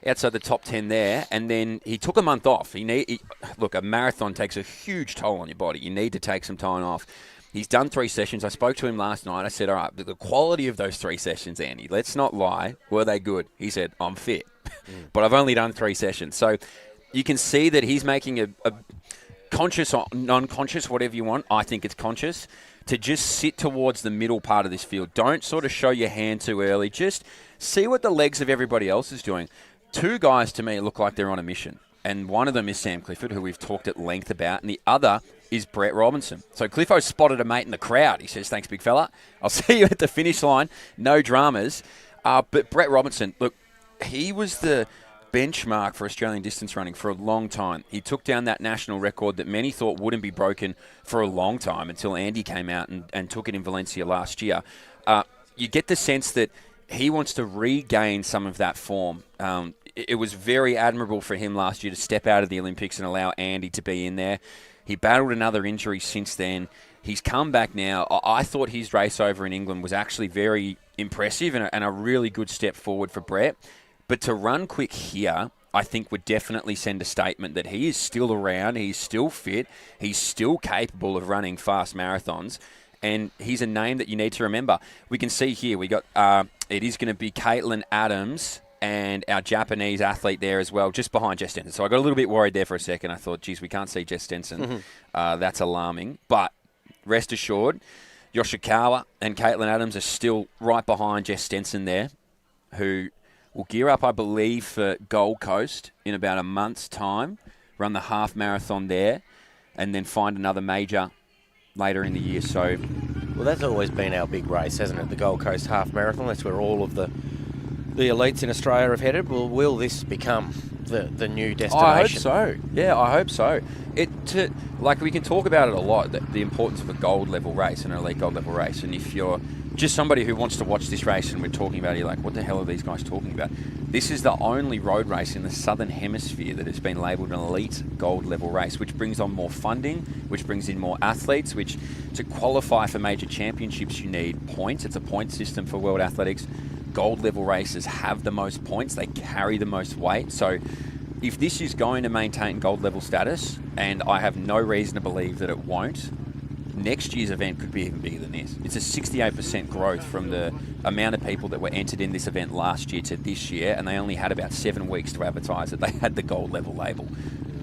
outside the top 10 there, and then he took a month off. Look, a marathon takes a huge toll on your body. You need to take some time off. He's done 3 sessions. I spoke to him last night. I said, all right, the quality of those 3 sessions, Andy, let's not lie. Were they good? He said, I'm fit, but I've only done 3 sessions. So you can see that he's making a conscious or non-conscious, whatever you want, I think it's conscious, to just sit towards the middle part of this field. Don't sort of show your hand too early. Just see what the legs of everybody else is doing. 2 guys, to me, look like they're on a mission. And one of them is Sam Clifford, who we've talked at length about, and the other is Brett Robinson. So Cliffo spotted a mate in the crowd. He says, thanks, big fella. I'll see you at the finish line. No dramas. But Brett Robinson, look, he was the benchmark for Australian distance running for a long time. He took down that national record that many thought wouldn't be broken for a long time until Andy came out and took it in Valencia last year. You get the sense that he wants to regain some of that form. It was very admirable for him last year to step out of the Olympics and allow Andy to be in there. He battled another injury since then. He's come back now. I thought his race over in England was actually very impressive and a really good step forward for Brett. But to run quick here, I think would definitely send a statement that he is still around, he's still fit, he's still capable of running fast marathons, and he's a name that you need to remember. We can see here, we got it is going to be Caitlin Adams and our Japanese athlete there as well, just behind Jess Stenson. So I got a little bit worried there for a second. I thought, geez, we can't see Jess Stenson. That's alarming. But rest assured, Yoshikawa and Caitlin Adams are still right behind Jess Stenson there, who will gear up, I believe, for Gold Coast in about a month's time, run the half marathon there, and then find another major later in the year. So, well, that's always been our big race, hasn't it? The Gold Coast Half Marathon. That's where all of the elites in Australia have headed. Well, will this become the new destination? I hope so. Yeah, I hope so. We can talk about it a lot, the importance of a gold level race, an elite gold level race. And if you're just somebody who wants to watch this race and we're talking about it, you're like, what the hell are these guys talking about? This is the only road race in the Southern Hemisphere that has been labelled an elite gold level race, which brings on more funding, which brings in more athletes, which to qualify for major championships you need points. It's a point system for World Athletics. Gold level races have the most points, they carry the most weight. So if this is going to maintain gold level status, and I have no reason to believe that it won't, next year's event could be even bigger than this. It's a 68% growth from the amount of people that were entered in this event last year to this year, and they only had about 7 weeks to advertise that they had the gold level label.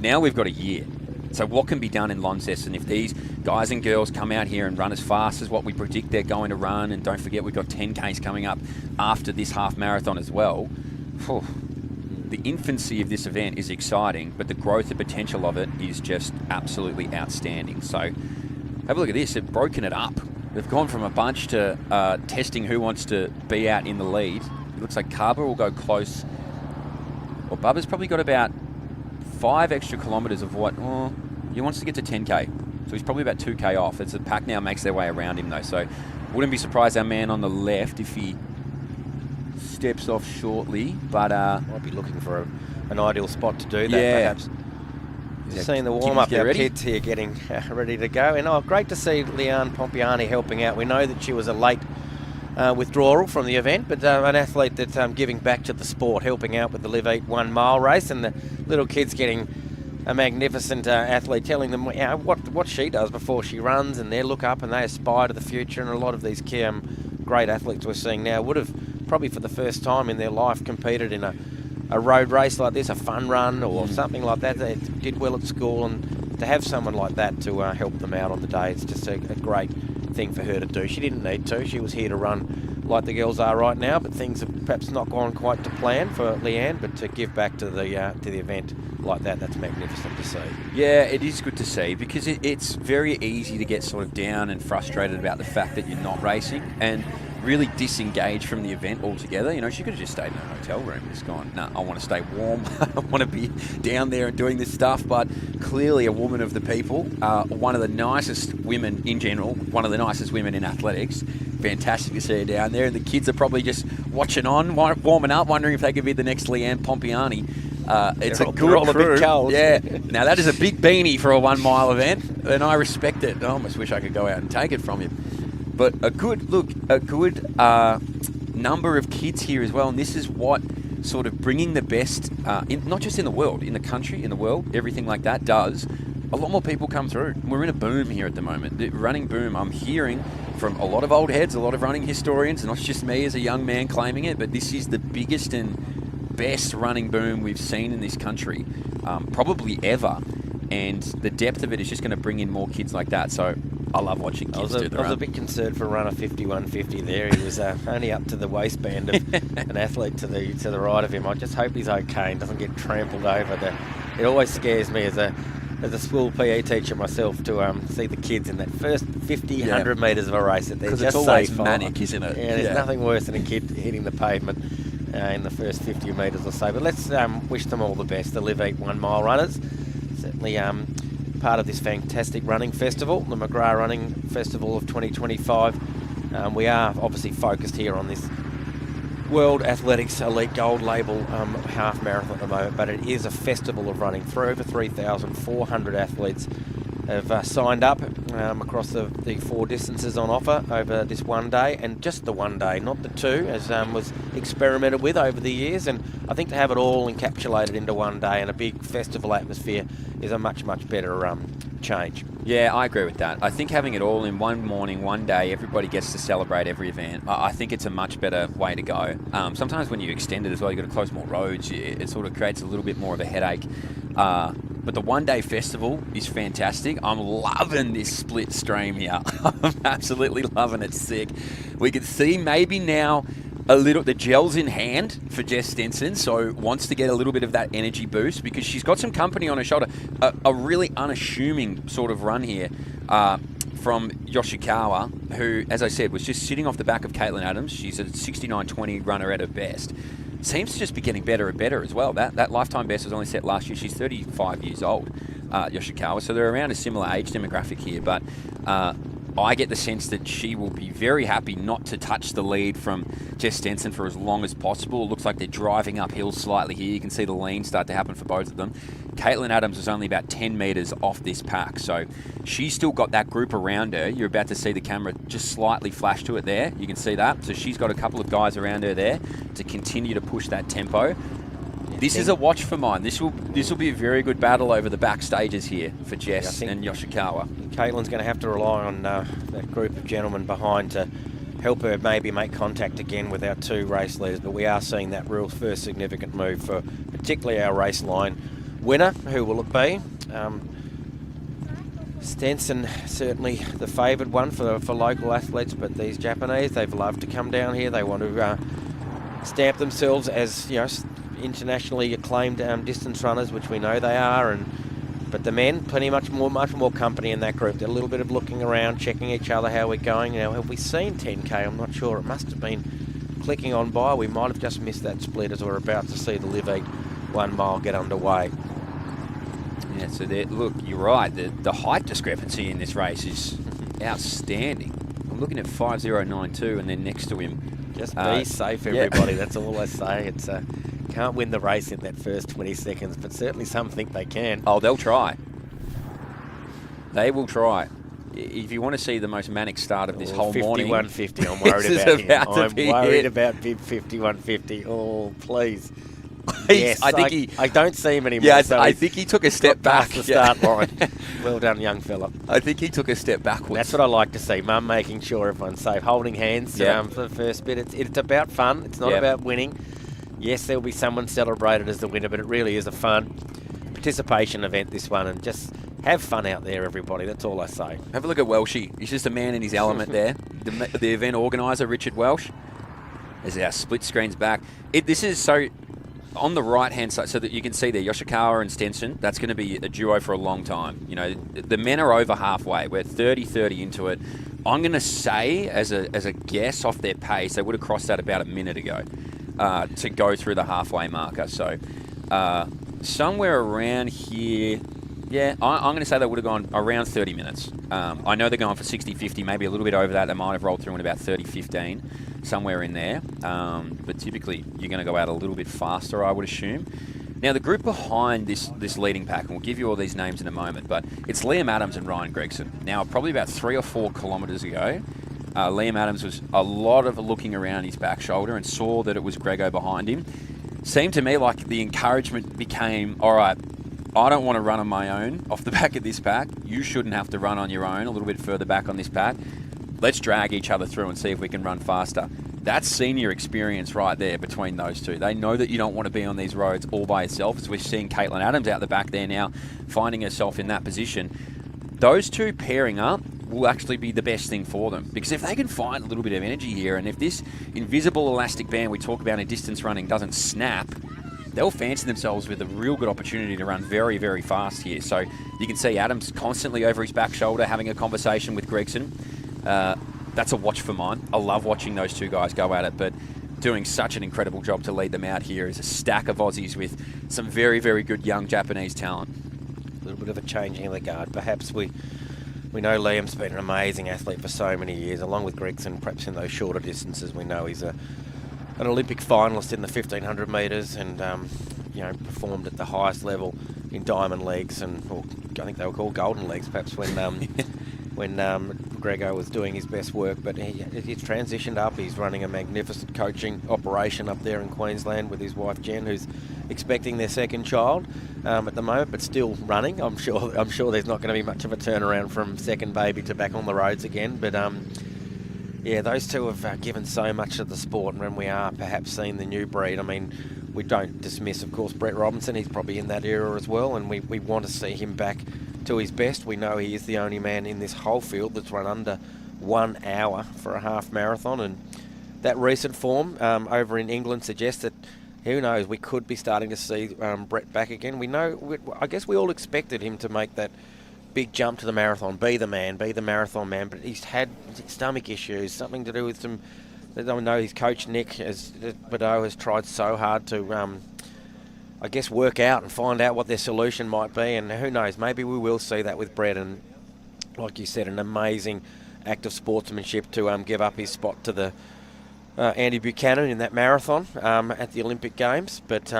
Now we've got a year. So what can be done in Launceston if these guys and girls come out here and run as fast as what we predict they're going to run? And don't forget, we've got 10Ks coming up after this half marathon as well. The infancy of this event is exciting, but the growth and potential of it is just absolutely outstanding. So have a look at this. They've broken it up. They've gone from a bunch to testing who wants to be out in the lead. It looks like Carver will go close. Well, Bubba's probably got about 5 extra kilometres of what? He wants to get to 10K. So he's probably about 2K off. It's the pack now makes their way around him, though. So wouldn't be surprised our man on the left, if he steps off shortly, but Might be looking for an ideal spot to do that, Yeah. perhaps. Just seeing the warm-up, get our ready? kids here getting ready to go. And great to see Leanne Pompiani helping out. We know that she was a late withdrawal from the event, but an athlete that's giving back to the sport, helping out with the Live 8 1 mile race, and the little kids getting a magnificent athlete telling them what she does before she runs, and they look up and they aspire to the future. And a lot of these great athletes we're seeing now would have probably for the first time in their life competed in a road race like this, a fun run or something like that. They did well at school, and to have someone like that to help them out on the day, it's just a great thing for her to do. She didn't need to. She was here to run like the girls are right now, but things have perhaps not gone quite to plan for Leanne, but to give back to the event like that's magnificent to see. Yeah, it is good to see, because it's very easy to get sort of down and frustrated about the fact that you're not racing and really disengage from the event altogether. You know, she could have just stayed in a hotel room and just gone, no, I want to stay warm. I want to be down there and doing this stuff. But clearly a woman of the people, one of the nicest women in general, one of the nicest women in athletics. Fantastic to see her down there. And the kids are probably just watching on, warming up, wondering if they could be the next Leanne Pompiani. It's a good crew. Yeah. Now that is a big beanie for a 1 mile event, and I respect it. I almost wish I could go out and take it from you. But a good number of kids here as well, and this is what sort of bringing the best, not just in the world, in the country, in the world, everything like that does. A lot more people come through. We're in a boom here at the moment, the running boom. I'm hearing from a lot of old heads, a lot of running historians, and not just me as a young man claiming it, but this is the biggest and best running boom we've seen in this country, probably ever. And the depth of it is just going to bring in more kids like that. So I love watching kids do the run. I was a bit concerned for runner 5150 there. He was only up to the waistband of an athlete to the right of him. I just hope he's okay and doesn't get trampled over. It always scares me as a school PE teacher myself to see the kids in that first 50, 100 metres of a race. That they're just it's always safe manic, isn't it? Yeah, there's nothing worse than a kid hitting the pavement in the first 50 metres or so. But let's wish them all the best, the Live 8 1 mile runners. Certainly part of this fantastic running festival, the McGrath Running Festival of 2025. We are obviously focused here on this World Athletics Elite Gold Label half marathon at the moment, but it is a festival of running. For over 3,400 athletes have signed up across the 4 distances on offer over this one day, and just the one day, not the 2, as was experimented with over the years. And I think to have it all encapsulated into one day and a big festival atmosphere is a much, much better change. Yeah, I agree with that. I think having it all in one morning, one day, everybody gets to celebrate every event. I think it's a much better way to go. Sometimes when you extend it as well, you've got to close more roads. It sort of creates a little bit more of a headache. But the one-day festival is fantastic. I'm loving this split stream here. I'm absolutely loving it. Sick. We can see maybe now the gel's in hand for Jess Stenson, so wants to get a little bit of that energy boost because she's got some company on her shoulder. A really unassuming sort of run here from Yoshikawa, who, as I said, was just sitting off the back of Caitlin Adams. She's a 69.20 runner at her best. Seems to just be getting better and better as well. That lifetime best was only set last year. She's 35 years old, Yoshikawa, so they're around a similar age demographic here, but I get the sense that she will be very happy not to touch the lead from Jess Stenson for as long as possible. It looks like they're driving uphill slightly here. You can see the lean start to happen for both of them. Caitlin Adams is only about 10 metres off this pack, so she's still got that group around her. You're about to see the camera just slightly flash to it there. You can see that. So she's got a couple of guys around her there to continue to push that tempo. This is a watch for mine. This will be a very good battle over the back stages here for Jess and Yoshikawa. Caitlin's going to have to rely on that group of gentlemen behind to help her maybe make contact again with our 2 race leaders, but we are seeing that real first significant move for particularly our race line winner. Who will it be? Stenson, certainly the favoured one for local athletes, but these Japanese, they've loved to come down here. They want to stamp themselves as, internationally acclaimed distance runners, which we know they are. But the men, much more company in that group. They're a little bit of looking around, checking each other, how we're going. Have we seen 10K? I'm not sure. It must have been clicking on by. We might have just missed that split as we're about to see the Live 8 1 mile get underway. Yeah, so look, you're right. The height discrepancy in this race is outstanding. I'm looking at 5092, and then next to him, Just be safe, everybody. That's all I say. It's can't win the race in that first 20 seconds, but certainly some think they can. Oh, they'll try. They will try. If you want to see the most manic start of this whole morning... 51.50, I'm worried about him. I'm worried about bib 51.50. Oh, please. Yes, I don't see him anymore. Yeah, so I think he took a step back. The start line. Well done, young fella. I think he took a step backwards. That's what I like to see. Mum making sure everyone's safe, holding hands for the first bit. It's about fun. It's not about winning. Yes, there will be someone celebrated as the winner, but it really is a fun participation event, this one, and just have fun out there, everybody. That's all I say. Have a look at Welshie. He's just a man in his element there. The event organiser, Richard Welsh. As our split screen's back. This is so... On the right-hand side, so that you can see there, Yoshikawa and Stenson, that's going to be a duo for a long time. You know, the men are over halfway. We're 30-30 into it. I'm going to say, as a guess off their pace, they would have crossed that about a minute ago to go through the halfway marker. So somewhere around here, I'm going to say they would have gone around 30 minutes. I know they're going for 60-50, maybe a little bit over that. They might have rolled through in about 30-15. Somewhere in there, but typically you're going to go out a little bit faster, I would assume. Now, the group behind this leading pack, and we'll give you all these names in a moment, but it's Liam Adams and Ryan Gregson. Now, probably about 3 or 4 kilometres ago, Liam Adams was a lot of looking around his back shoulder and saw that it was Grego behind him. Seemed to me like the encouragement became, all right, I don't want to run on my own off the back of this pack. You shouldn't have to run on your own a little bit further back on this pack. Let's drag each other through and see if we can run faster. That's senior experience right there between those two. They know that you don't want to be on these roads all by yourself, as we're seeing Caitlin Adams out the back there now, finding herself in that position. Those two pairing up will actually be the best thing for them, because if they can find a little bit of energy here, and if this invisible elastic band we talk about in distance running doesn't snap, they'll fancy themselves with a real good opportunity to run very, very fast here. So you can see Adams constantly over his back shoulder having a conversation with Gregson. That's a watch for mine. I love watching those two guys go at it, but doing such an incredible job to lead them out here is a stack of Aussies with some very, very good young Japanese talent. A little bit of a changing of the guard. Perhaps we know Liam's been an amazing athlete for so many years, along with Gregson, perhaps in those shorter distances. We know he's an Olympic finalist in the 1500 metres and performed at the highest level in diamond legs, and I think they were called golden legs perhaps when Grego was doing his best work, but he's transitioned up. He's running a magnificent coaching operation up there in Queensland with his wife Jen, who's expecting their second child at the moment, but still running. I'm sure there's not going to be much of a turnaround from second baby to back on the roads again. But those two have given so much to the sport, and when we are perhaps seeing the new breed, I mean, we don't dismiss, of course, Brett Robinson. He's probably in that era as well, and we want to see him back to his best. We know he is the only man in this whole field that's run under 1 hour for a half marathon, and that recent form over in England suggests that, who knows, we could be starting to see Brett back again. I guess we all expected him to make that big jump to the marathon, be the marathon man, but he's had stomach issues, something to do with some... I know his coach Nick Badeau has tried so hard to work out and find out what their solution might be, and who knows, maybe we will see that with Brett. And like you said, an amazing act of sportsmanship to give up his spot to the Andy Buchanan in that marathon at the Olympic Games. But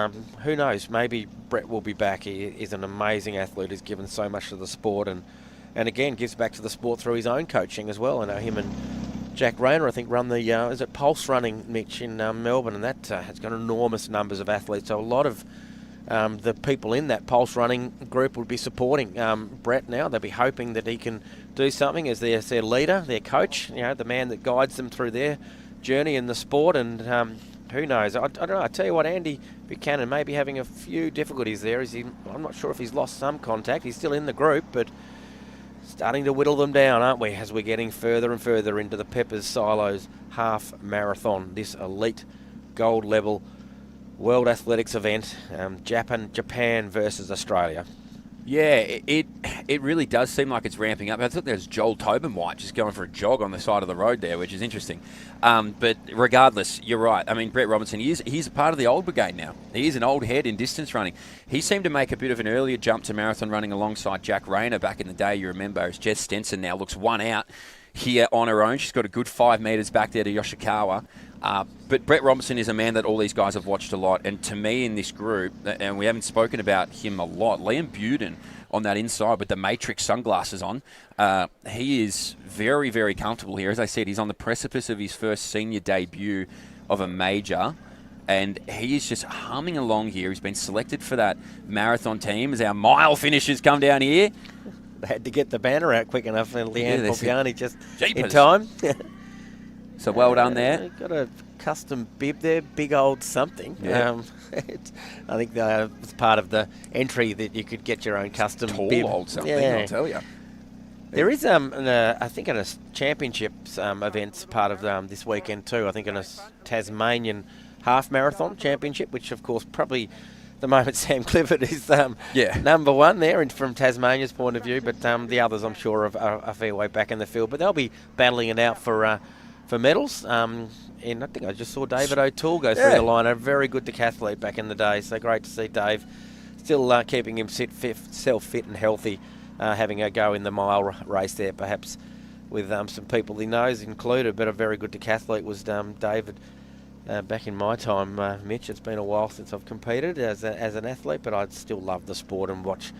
who knows, maybe Brett will be back. He is an amazing athlete. He's given so much to the sport, and again gives back to the sport through his own coaching as well. I know him and Jack Rayner, I think, run the Pulse Running, Mitch, in Melbourne, and that has got enormous numbers of athletes. So a lot of the people in that Pulse Running group would be supporting Brett now. They'll be hoping that he can do something as their leader, their coach, the man that guides them through their journey in the sport. And who knows? I don't know. I tell you what, Andy Buchanan may be having a few difficulties there. I'm not sure if he's lost some contact. He's still in the group, but starting to whittle them down, aren't we, as we're getting further and further into the Peppers Silos half marathon, this elite gold level World Athletics event, Japan versus Australia. Yeah, it really does seem like it's ramping up. I thought there's Joel Tobin White just going for a jog on the side of the road there, which is interesting. But regardless, you're right. I mean, Brett Robinson, he's a part of the old brigade now. He is an old head in distance running. He seemed to make a bit of an earlier jump to marathon running alongside Jack Rayner back in the day, you remember, as Jess Stenson now looks one out here on her own. She's got a good 5 metres back there to Yoshikawa. But Brett Robinson is a man that all these guys have watched a lot. And to me in this group, and we haven't spoken about him a lot, Liam Buden on that inside with the Matrix sunglasses on, he is very, very comfortable here. As I said, he's on the precipice of his first senior debut of a major. And he is just humming along here. He's been selected for that marathon team as our mile finishers come down here. They had to get the banner out quick enough, and Leanne Popiani just Jeepers. in time. So well done there. Got a custom bib there, big old something. Yeah. I think that was part of the entry that you could get your own custom Tall bib. old something, Yeah. I'll tell you. There is, I think, a championships events part of this weekend too. I think in a Tasmanian half marathon championship, which of course probably the moment Sam Clifford is number one there and from Tasmania's point of view, but the others I'm sure are a fair way back in the field, but they'll be battling it out for medals. And I think I just saw David O'Toole go through the line, a very good decathlete back in the day, so great to see Dave still keeping himself fit and healthy, having a go in the mile race there, perhaps with some people he knows included, but a very good decathlete was David. Back in my time, Mitch, it's been a while since I've competed as an athlete, but I'd still love the sport and watch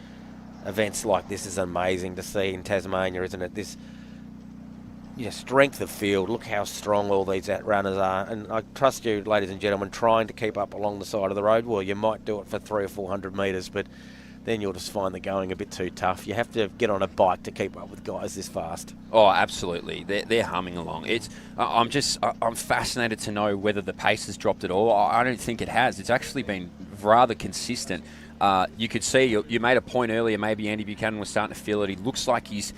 events like this. Is amazing to see in Tasmania, isn't it? This strength of field. Look how strong all these runners are. And I trust you, ladies and gentlemen, trying to keep up along the side of the road. Well, you might do it for 300 or 400 metres, but then you'll just find the going a bit too tough. You have to get on a bike to keep up with guys this fast. Oh, absolutely. They're humming along. I'm fascinated to know whether the pace has dropped at all. I don't think it has. It's actually been rather consistent. You could see, you made a point earlier, maybe Andy Buchanan was starting to feel it. He looks like he's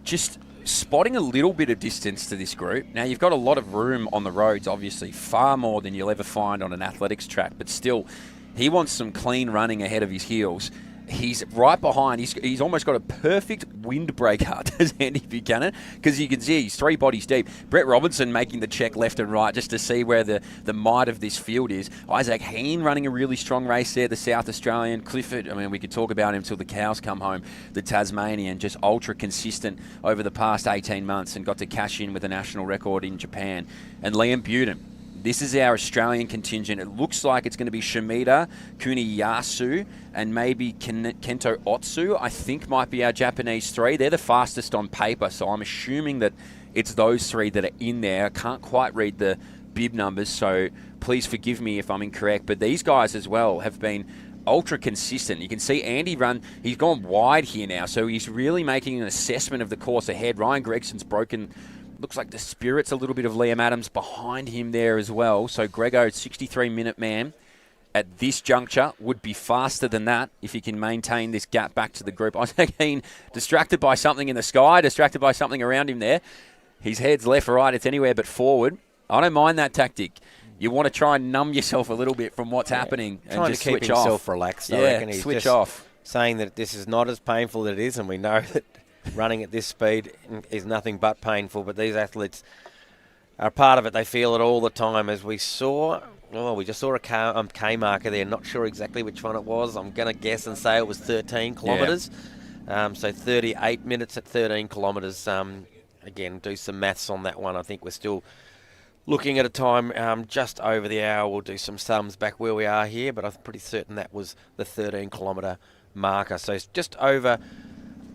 just spotting a little bit of distance to this group. Now, you've got a lot of room on the roads, obviously, far more than you'll ever find on an athletics track, but still, he wants some clean running ahead of his heels. He's right behind. He's almost got a perfect windbreaker, does Andy Buchanan, because you can see he's 3 bodies deep. Brett Robinson making the check left and right just to see where the might of this field is. Isaac Heen running a really strong race there, the South Australian. Clifford, I mean, we could talk about him till the cows come home. The Tasmanian, just ultra consistent over the past 18 months and got to cash in with a national record in Japan. And Liam Buden. This is our Australian contingent. It looks like it's going to be Shimida, Kuniyasu, and maybe Kento Otsu, I think might be our Japanese 3. They're the fastest on paper, so I'm assuming that it's those 3 that are in there. I can't quite read the bib numbers, so please forgive me if I'm incorrect. But these guys as well have been ultra consistent. You can see Andy run. He's gone wide here now, so he's really making an assessment of the course ahead. Ryan Gregson's broken... Looks like the spirit's a little bit of Liam Adams behind him there as well. So Grego, 63-minute man, at this juncture would be faster than that if he can maintain this gap back to the group. Isaac Heen distracted by something in the sky, distracted by something around him there. His head's left, right, it's anywhere but forward. I don't mind that tactic. You want to try and numb yourself a little bit from what's happening and just to keep switch himself off. Relaxed. I reckon he's switch just off. Saying that this is not as painful as it is, and we know that running at this speed is nothing but painful, but these athletes are part of it. They feel it all the time, as we saw. We just saw a K marker there. Not sure exactly which one it was. I'm going to guess and say it was 13 kilometres. So 38 minutes at 13 kilometres. Again, do some maths on that one. I think we're still looking at a time just over the hour. We'll do some sums back where we are here, but I'm pretty certain that was the 13 kilometre marker. So it's just over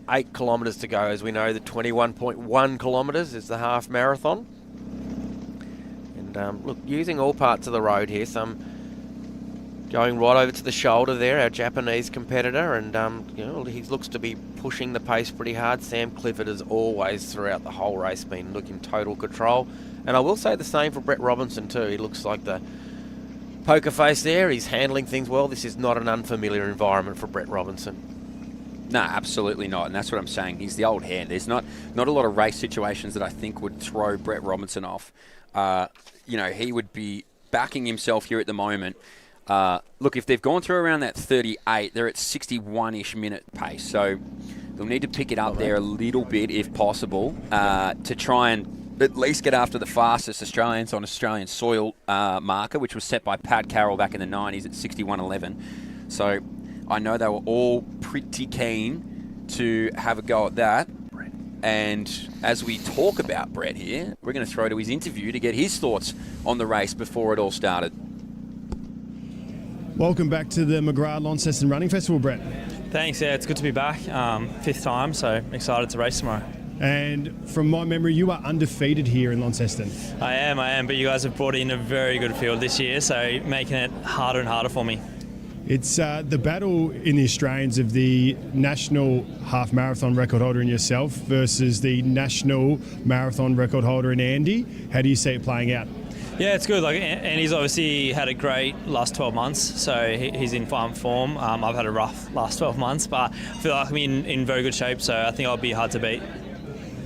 8 kilometres to go. As we know, the 21.1 kilometres is the half marathon. And look, using all parts of the road here, some going right over to the shoulder there, our Japanese competitor, and he looks to be pushing the pace pretty hard. Sam Clifford has always, throughout the whole race, been looking total control. And I will say the same for Brett Robinson too. He looks like the poker face there. He's handling things well. This is not an unfamiliar environment for Brett Robinson. No, absolutely not, and that's what I'm saying. He's the old hand. There's not a lot of race situations that I think would throw Brett Robinson off. He would be backing himself here at the moment. Look, if they've gone through around that 38, they're at 61-ish minute pace, so they'll need to pick it up there a little bit if possible to try and at least get after the fastest Australians on Australian soil marker, which was set by Pat Carroll back in the 90s at 61.11. So I know they were all pretty keen to have a go at that. And as we talk about Brett here, we're going to throw to his interview to get his thoughts on the race before it all started. Welcome back to the McGrath Launceston Running Festival, Brett. Thanks, yeah, it's good to be back. 5th time, so excited to race tomorrow. And from my memory, you are undefeated here in Launceston. I am, but you guys have brought in a very good field this year, so making it harder and harder for me. It's the battle in the Australians of the national half marathon record holder in yourself versus the national marathon record holder in Andy. How do you see it playing out? Yeah, it's good. Andy's obviously had a great last 12 months, so he's in fine form. I've had a rough last 12 months, but I feel like I'm in very good shape, so I think I'll be hard to beat.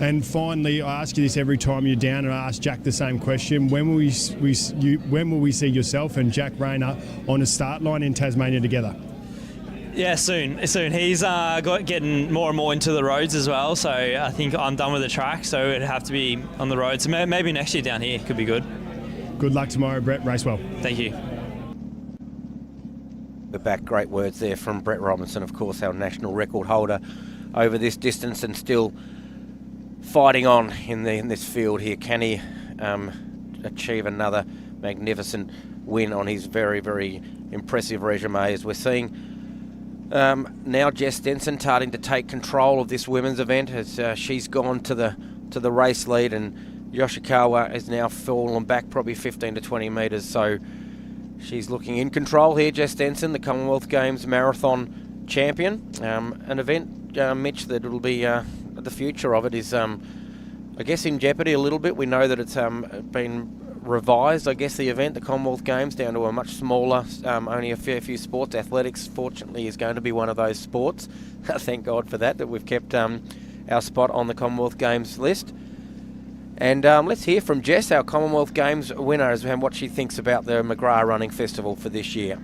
And finally, I ask you this every time you're down, and I ask Jack the same question. When will we see yourself and Jack Rayner on a start line in Tasmania together? Yeah, soon. He's getting more and more into the roads as well, so I think I'm done with the track, so it'd have to be on the road. So maybe next year down here could be good. Good luck tomorrow, Brett. Race well. Thank you. We're back. Great words there from Brett Robinson, of course, our national record holder over this distance, and still fighting on in this field here. Can he achieve another magnificent win on his very, very impressive resume, as we're seeing now Jess Stenson starting to take control of this women's event, as she's gone to the race lead, and Yoshikawa has now fallen back probably 15 to 20 metres, so she's looking in control here. Jess Stenson, the Commonwealth Games marathon champion, an event, Mitch, that will be the future of it is, I guess, in jeopardy a little bit. We know that it's been revised, I guess, the event, the Commonwealth Games, down to a much smaller, only a fair few sports. Athletics, fortunately, is going to be one of those sports. Thank God for that we've kept our spot on the Commonwealth Games list. And let's hear from Jess, our Commonwealth Games winner, and what she thinks about the McGrath Running Festival for this year.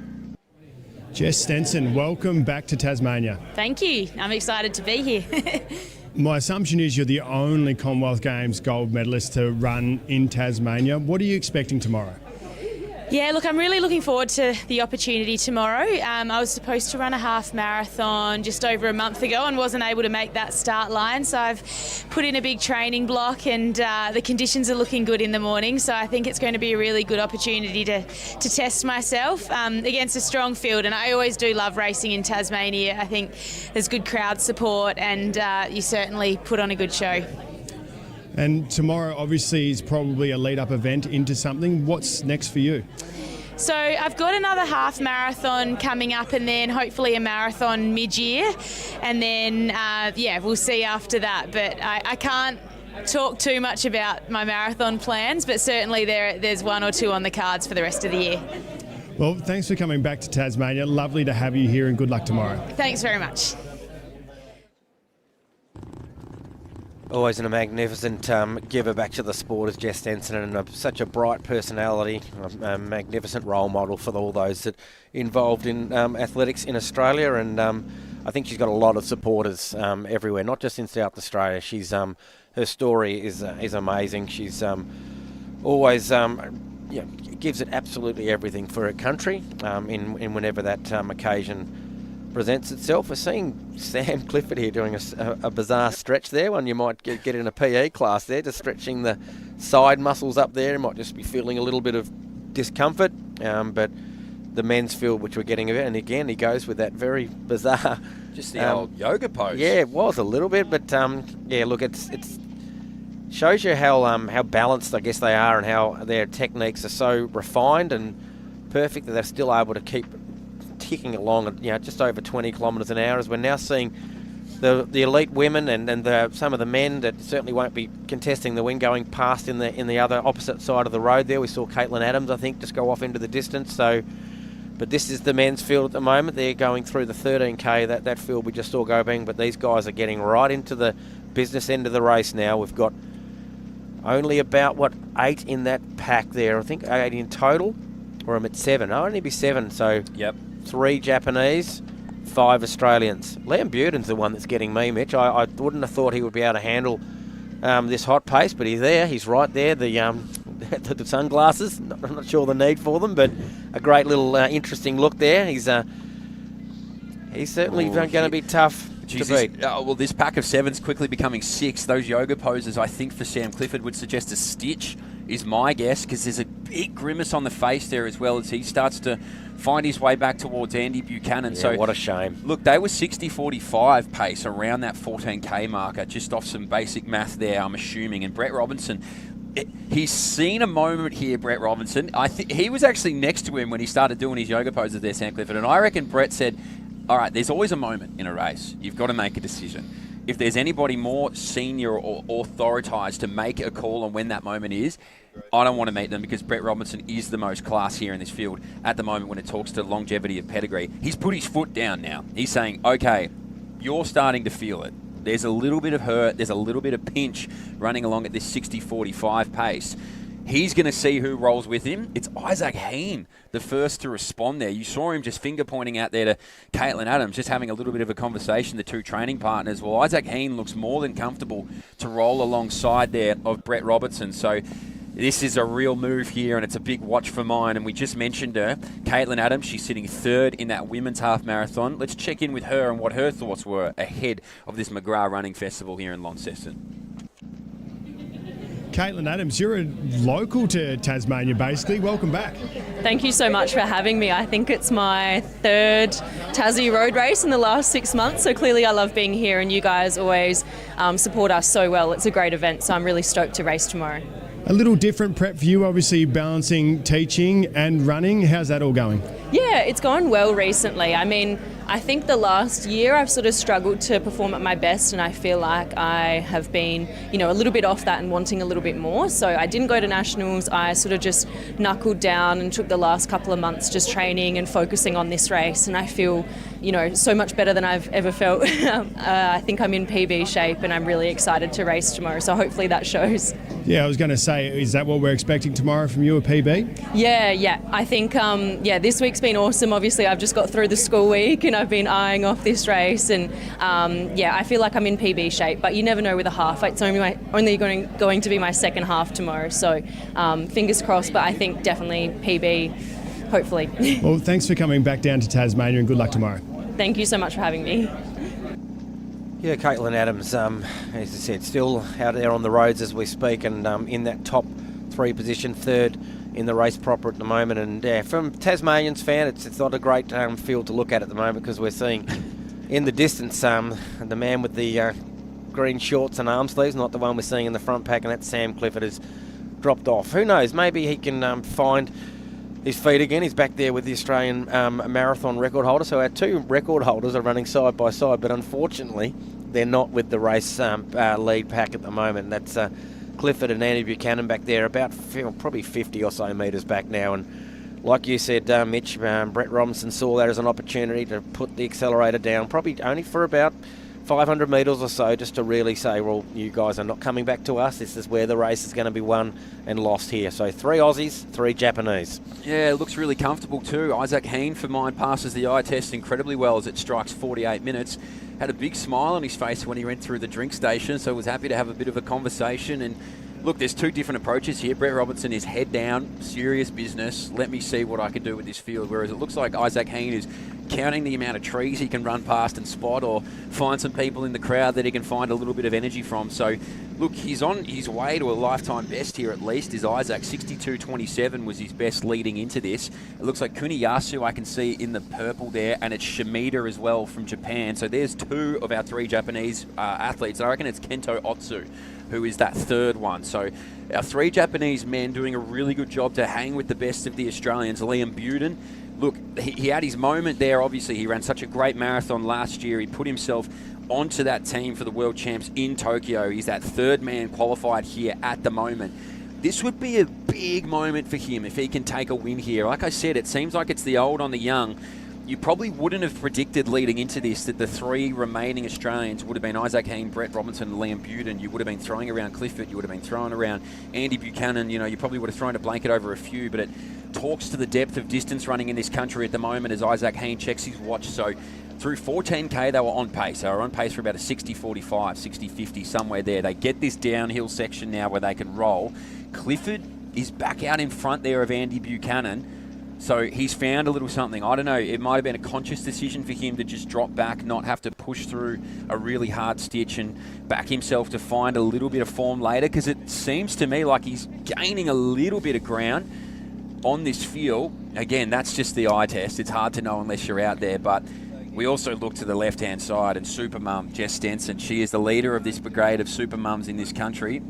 Jess Stenson, welcome back to Tasmania. Thank you. I'm excited to be here. My assumption is you're the only Commonwealth Games gold medalist to run in Tasmania. What are you expecting tomorrow? Yeah, look, I'm really looking forward to the opportunity tomorrow. I was supposed to run a half marathon just over a month ago and wasn't able to make that start line, so I've put in a big training block, and the conditions are looking good in the morning, so I think it's going to be a really good opportunity to test myself against a strong field. And I always do love racing in Tasmania. I think there's good crowd support, and you certainly put on a good show. And tomorrow, obviously, is probably a lead-up event into something. What's next for you? So I've got another half marathon coming up, and then hopefully a marathon mid-year. And then, we'll see after that. But I can't talk too much about my marathon plans, but certainly there's one or two on the cards for the rest of the year. Well, thanks for coming back to Tasmania. Lovely to have you here, and good luck tomorrow. Thanks very much. Always a magnificent giver back to the sport as Jess Stenson, and such a bright personality, a magnificent role model for all those that involved in athletics in Australia. And I think she's got a lot of supporters everywhere, not just in South Australia. She's her story is amazing. She's always gives it absolutely everything for her country in whenever that occasion presents itself. We're seeing Sam Clifford here doing a bizarre stretch there, one you might get in a PE class there, just stretching the side muscles up there. You might just be feeling a little bit of discomfort, but the men's field, which we're getting of it, and again he goes with that very bizarre, just the old yoga pose. Yeah, it was a little bit, but look, it's shows you how balanced I guess they are, and how their techniques are so refined and perfect that they're still able to keep ticking along at just over 20 kilometres an hour, as we're now seeing the elite women and some of the men that certainly won't be contesting the win going past in the other opposite side of the road there. We saw Caitlin Adams, I think, just go off into the distance. So, but this is the men's field at the moment. They're going through the 13k, that field we just saw go bang, but these guys are getting right into the business end of the race now. We've got only about 8 in that pack there. I think 8 in total, or I'm at 7. I'll only be 7. So yep. 3 Japanese, 5 Australians. Liam Buden's the one that's getting me, Mitch. I wouldn't have thought he would be able to handle this hot pace, but he's there. He's right there. The sunglasses, I'm not sure the need for them, but a great little interesting look there. He's certainly going to be tough beat. Well, this pack of 7's quickly becoming 6. Those yoga poses, I think, for Sam Clifford would suggest a stitch, is my guess, because there's a big grimace on the face there as well as he starts to find his way back towards Andy Buchanan. Yeah, so what a shame. Look, they were 60-45 pace around that 14K marker, just off some basic math there, I'm assuming. And Brett Robinson, he's seen a moment here, Brett Robinson. I think he was actually next to him when he started doing his yoga poses there, Sam Clifford. And I reckon Brett said, all right, there's always a moment in a race. You've got to make a decision. If there's anybody more senior or authorised to make a call on when that moment is, I don't want to meet them, because Brett Robinson is the most class here in this field at the moment when it talks to longevity of pedigree. He's put his foot down now. He's saying, okay, you're starting to feel it. There's a little bit of hurt. There's a little bit of pinch running along at this 60-45 pace. He's going to see who rolls with him. It's Isaac Heen, the first to respond there. You saw him just finger pointing out there to Caitlin Adams, just having a little bit of a conversation, the two training partners. Well, Isaac Heen looks more than comfortable to roll alongside there of Brett Robertson. So this is a real move here, and it's a big watch for mine. And we just mentioned her, Caitlin Adams. She's sitting third in that women's half marathon. Let's check in with her and what her thoughts were ahead of this McGrath Running Festival here in Launceston. Caitlin Adams, you're a local to Tasmania, basically. Welcome back. Thank you so much for having me. I think it's my third Tassie road race in the last 6 months, so clearly I love being here, and you guys always support us so well. It's a great event, so I'm really stoked to race tomorrow. A little different prep for you, obviously balancing teaching and running. How's that all going? Yeah, it's gone well recently. I mean, I think the last year I've sort of struggled to perform at my best, and I feel like I have been, a little bit off that and wanting a little bit more. So I didn't go to nationals. I sort of just knuckled down and took the last couple of months just training and focusing on this race, and I feel, so much better than I've ever felt. I think I'm in PB shape, and I'm really excited to race tomorrow, so hopefully that shows. Yeah, I was going to say, is that what we're expecting tomorrow from you, a PB? Yeah. I think, this week's been awesome. Obviously, I've just got through the school week, and I've been eyeing off this race, and I feel like I'm in PB shape, but you never know with a half. It's only going to be my second half tomorrow, so fingers crossed, but I think definitely PB. Hopefully. Well, thanks for coming back down to Tasmania, and good luck tomorrow. Thank you so much for having me. Yeah, Caitlin Adams, as I said, still out there on the roads as we speak, and in that top 3 position, third in the race proper at the moment. And from Tasmanians fan, it's not a great field to look at the moment, because we're seeing in the distance the man with the green shorts and arm sleeves, not the one we're seeing in the front pack, and that's Sam Clifford, has dropped off. Who knows, maybe he can find his feet again. He's back there with the Australian marathon record holder. So our 2 record holders are running side by side, but unfortunately they're not with the race lead pack at the moment. That's Clifford and Andy Buchanan back there, about probably 50 or so metres back now. And like you said, Mitch, Brett Robinson saw that as an opportunity to put the accelerator down, probably only for about 500 metres or so, just to really say, well, you guys are not coming back to us. This is where the race is going to be won and lost here. So 3 Aussies, 3 Japanese. Yeah, it looks really comfortable too. Isaac Heen, for mine, passes the eye test incredibly well as it strikes 48 minutes. Had a big smile on his face when he went through the drink station, so was happy to have a bit of a conversation. And look, there's 2 different approaches here. Brett Robinson is head down, serious business. Let me see what I can do with this field. Whereas it looks like Isaac Heen is counting the amount of trees he can run past and spot, or find some people in the crowd that he can find a little bit of energy from. So, look, he's on his way to a lifetime best here at least, is Isaac. 62.27 was his best leading into this. It looks like Kuniyasu I can see in the purple there, and it's Shimida as well from Japan. So there's 2 of our 3 Japanese athletes. I reckon it's Kento Otsu who is that third one. So our 3 Japanese men doing a really good job to hang with the best of the Australians. Liam Buden, look, he had his moment there. Obviously, he ran such a great marathon last year. He put himself onto that team for the World Champs in Tokyo. He's that 3rd man qualified here at the moment. This would be a big moment for him if he can take a win here. Like I said, it seems like it's the old on the young. You probably wouldn't have predicted leading into this that the 3 remaining Australians would have been Isaac Heen, Brett Robinson, and Liam Buden. You would have been throwing around Clifford. You would have been throwing around Andy Buchanan. You probably would have thrown a blanket over a few, but it talks to the depth of distance running in this country at the moment as Isaac Heen checks his watch. So through 14K, they were on pace. They were on pace for about a 60-45, 60-50, somewhere there. They get this downhill section now where they can roll. Clifford is back out in front there of Andy Buchanan. So he's found a little something. I don't know, it might have been a conscious decision for him to just drop back, not have to push through a really hard stitch and back himself to find a little bit of form later, because it seems to me like he's gaining a little bit of ground on this field. Again, that's just the eye test. It's hard to know unless you're out there, but we also look to the left-hand side, and super mum, Jess Stenson, she is the leader of this brigade of super mums in this country.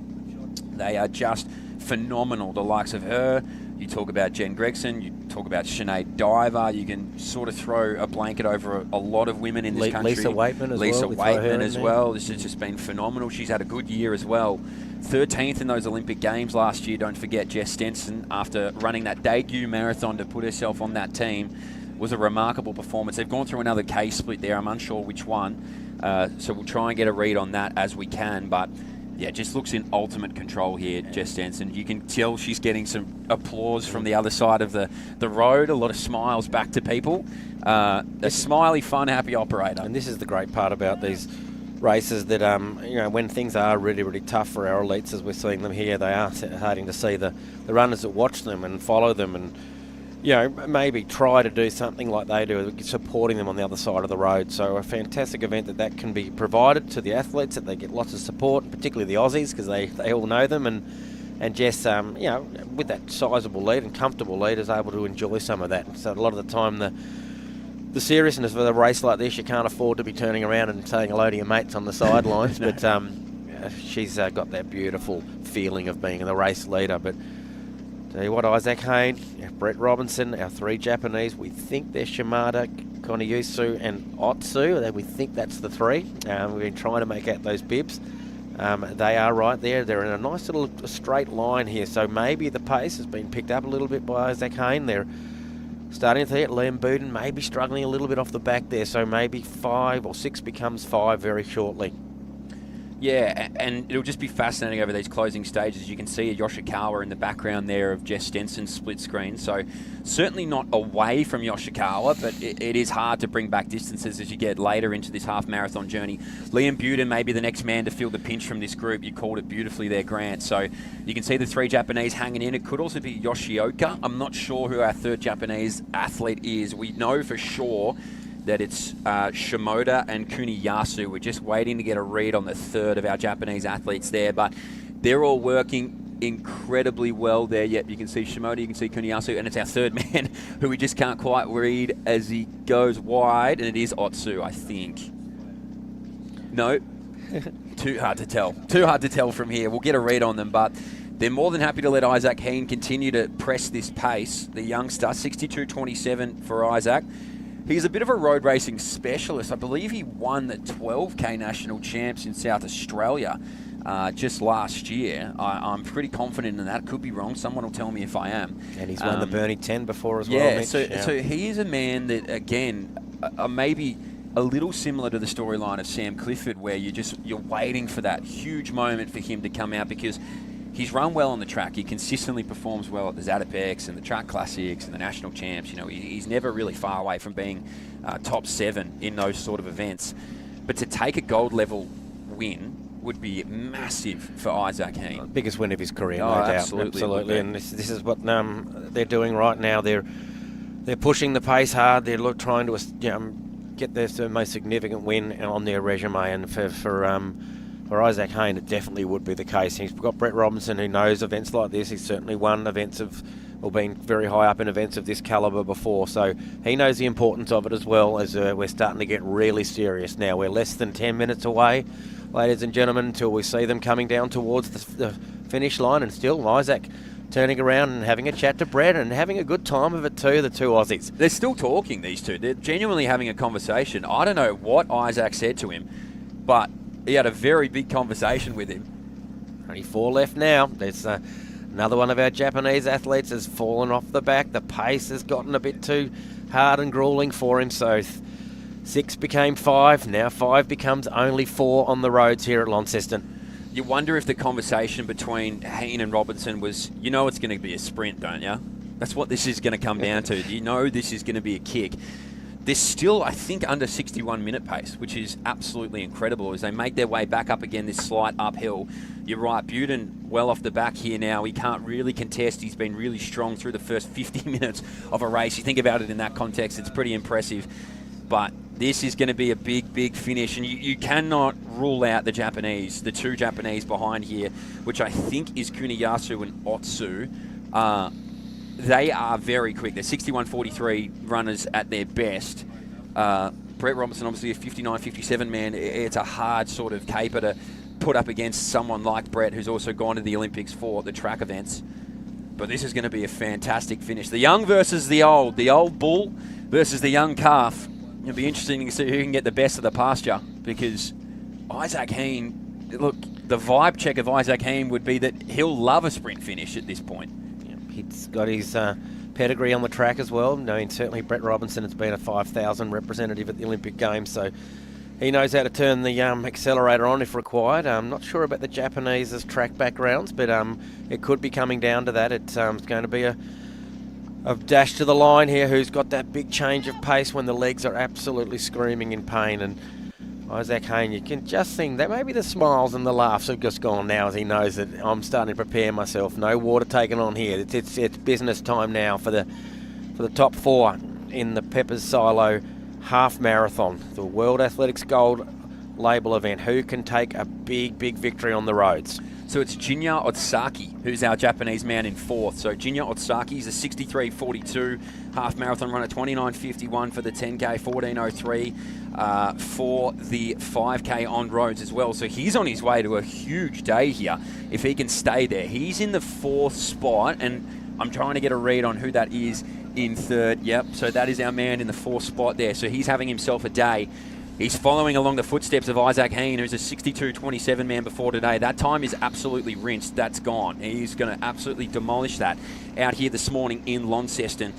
They are just phenomenal, the likes of her. You talk about Jen Gregson, you talk about Sinead Diver, you can sort of throw a blanket over a lot of women in this country. Lisa Waitman as well. This has just been phenomenal. She's had a good year as well. 13th in those Olympic Games last year, don't forget. Jess Stenson, after running that debut marathon to put herself on that team, was a remarkable performance. They've gone through another case split there. I'm unsure which one. So we'll try and get a read on that as we can. But yeah, just looks in ultimate control here, Jess Stenson. You can tell she's getting some applause from the other side of the road. A lot of smiles back to people. A smiley, fun, happy operator. And this is the great part about these races, that when things are really, really tough for our elites, as we're seeing them here, they are starting to see the runners that watch them and follow them, and maybe try to do something like they do, supporting them on the other side of the road. So a fantastic event that can be provided to the athletes, that they get lots of support, particularly the Aussies, because they all know them. And Jess, with that sizable lead and comfortable lead, is able to enjoy some of that. So a lot of the time, the seriousness of a race like this, you can't afford to be turning around and saying hello to your mates on the sidelines. But she's got that beautiful feeling of being the race leader. But tell you what, Isaac Hayne, Brett Robinson, our three Japanese, we think they're Shimada, Koniyusu and Otsu. We think that's the three. We've been trying to make out those bibs. They are right there. They're in a nice little straight line here. So maybe the pace has been picked up a little bit by Isaac Hayne. They're starting to get Liam Buden maybe struggling a little bit off the back there. So maybe 5 or 6 becomes 5 very shortly. Yeah, and it'll just be fascinating over these closing stages. You can see a Yoshikawa in the background there of Jess Stenson's split screen. So certainly not away from Yoshikawa, but it is hard to bring back distances as you get later into this half marathon journey. Liam Buden may be the next man to feel the pinch from this group. You called it beautifully there, Grant. So you can see the 3 Japanese hanging in. It could also be Yoshioka. I'm not sure who our 3rd Japanese athlete is. We know for sure that it's Shimoda and Kuniyasu. We're just waiting to get a read on the 3rd of our Japanese athletes there, but they're all working incredibly well there. Yep, you can see Shimoda, you can see Kuniyasu, and it's our 3rd man who we just can't quite read as he goes wide, and it is Otsu, I think. No, too hard to tell. Too hard to tell from here. We'll get a read on them, but they're more than happy to let Isaac Hayne continue to press this pace. The youngster, 62.27 for Isaac. He's a bit of a road racing specialist. I believe he won the 12K National Champs in South Australia just last year. I'm pretty confident in that. Could be wrong. Someone will tell me if I am. And he's won the Burnie 10 before as well, yeah, Mitch. So he is a man that, again, maybe a little similar to the storyline of Sam Clifford, where you're waiting for that huge moment for him to come out, because he's run well on the track. He consistently performs well at the Zatapex and the Track Classics and the National Champs. He's never really far away from being top 7 in those sort of events. But to take a gold level win would be massive for Isaac Hayne. Biggest win of his career, no doubt. Absolutely. And this is what they're doing right now. They're pushing the pace hard. They're trying to get their most significant win on their resume. And for Isaac Hayne, it definitely would be the case. He's got Brett Robinson, who knows events like this. He's certainly won events been very high up in events of this calibre before. So he knows the importance of it as well, as we're starting to get really serious now. We're less than 10 minutes away, ladies and gentlemen, until we see them coming down towards the finish line. And still, Isaac turning around and having a chat to Brett and having a good time of it too, the 2 Aussies. They're still talking, these 2. They're genuinely having a conversation. I don't know what Isaac said to him, but he had a very big conversation with him. Only 4 left now. There's another one of our Japanese athletes has fallen off the back. The pace has gotten a bit too hard and grueling for him. So 6 became 5. Now 5 becomes only 4 on the roads here at Launceston. You wonder if the conversation between Hayne and Robinson was, it's going to be a sprint, don't you? That's what this is going to come down to. This is going to be a kick. they're still, I think, under 61-minute pace, which is absolutely incredible as they make their way back up again this slight uphill. You're right, Buden well off the back here now. He can't really contest. He's been really strong through the first 50 minutes of a race. You think about it in that context, it's pretty impressive. But this is going to be a big, big finish, and you cannot rule out the Japanese, the two Japanese behind here, which I think is Kuniyasu and Otsu. They are very quick. They're 61.43 runners at their best. Brett Robinson, obviously a 59.57 man. It's a hard sort of caper to put up against someone like Brett, who's also gone to the Olympics for the track events. But this is going to be a fantastic finish. The young versus the old bull versus the young calf. It'll be interesting to see who can get the best of the pasture, because Isaac Heen, look, the vibe check of Isaac Heen would be that he'll love a sprint finish at this point. He's got his pedigree on the track as well. I mean, certainly Brett Robinson has been a 5,000 representative at the Olympic Games, so he knows how to turn the accelerator on if required. I'm not sure about the Japanese's track backgrounds, but it could be coming down to that. It's going to be a dash to the line here. Who's got that big change of pace when the legs are absolutely screaming in pain? And Isaac Heen, you can just think that maybe the smiles and the laughs have just gone now as he knows that I'm starting to prepare myself. No water taken on here. It's business time now for the top four in the Peppers Silo half marathon, the World Athletics Gold Label event. Who can take a big, big victory on the roads? So it's Jinya Otsaki, who's our Japanese man in fourth. So Jinya Otsaki is a 63.42 half marathon runner, 29.51 for the 10K, 14.03 for the 5K on roads as well. So he's on his way to a huge day here if he can stay there. He's in the fourth spot, and I'm trying to get a read on who that is in third. Yep, so that is our man in the fourth spot there. So he's having himself a day. He's following along the footsteps of Isaac Heen, who's a 62.27 man before today. That time is absolutely rinsed. That's gone. He's going to absolutely demolish that out here this morning in Launceston.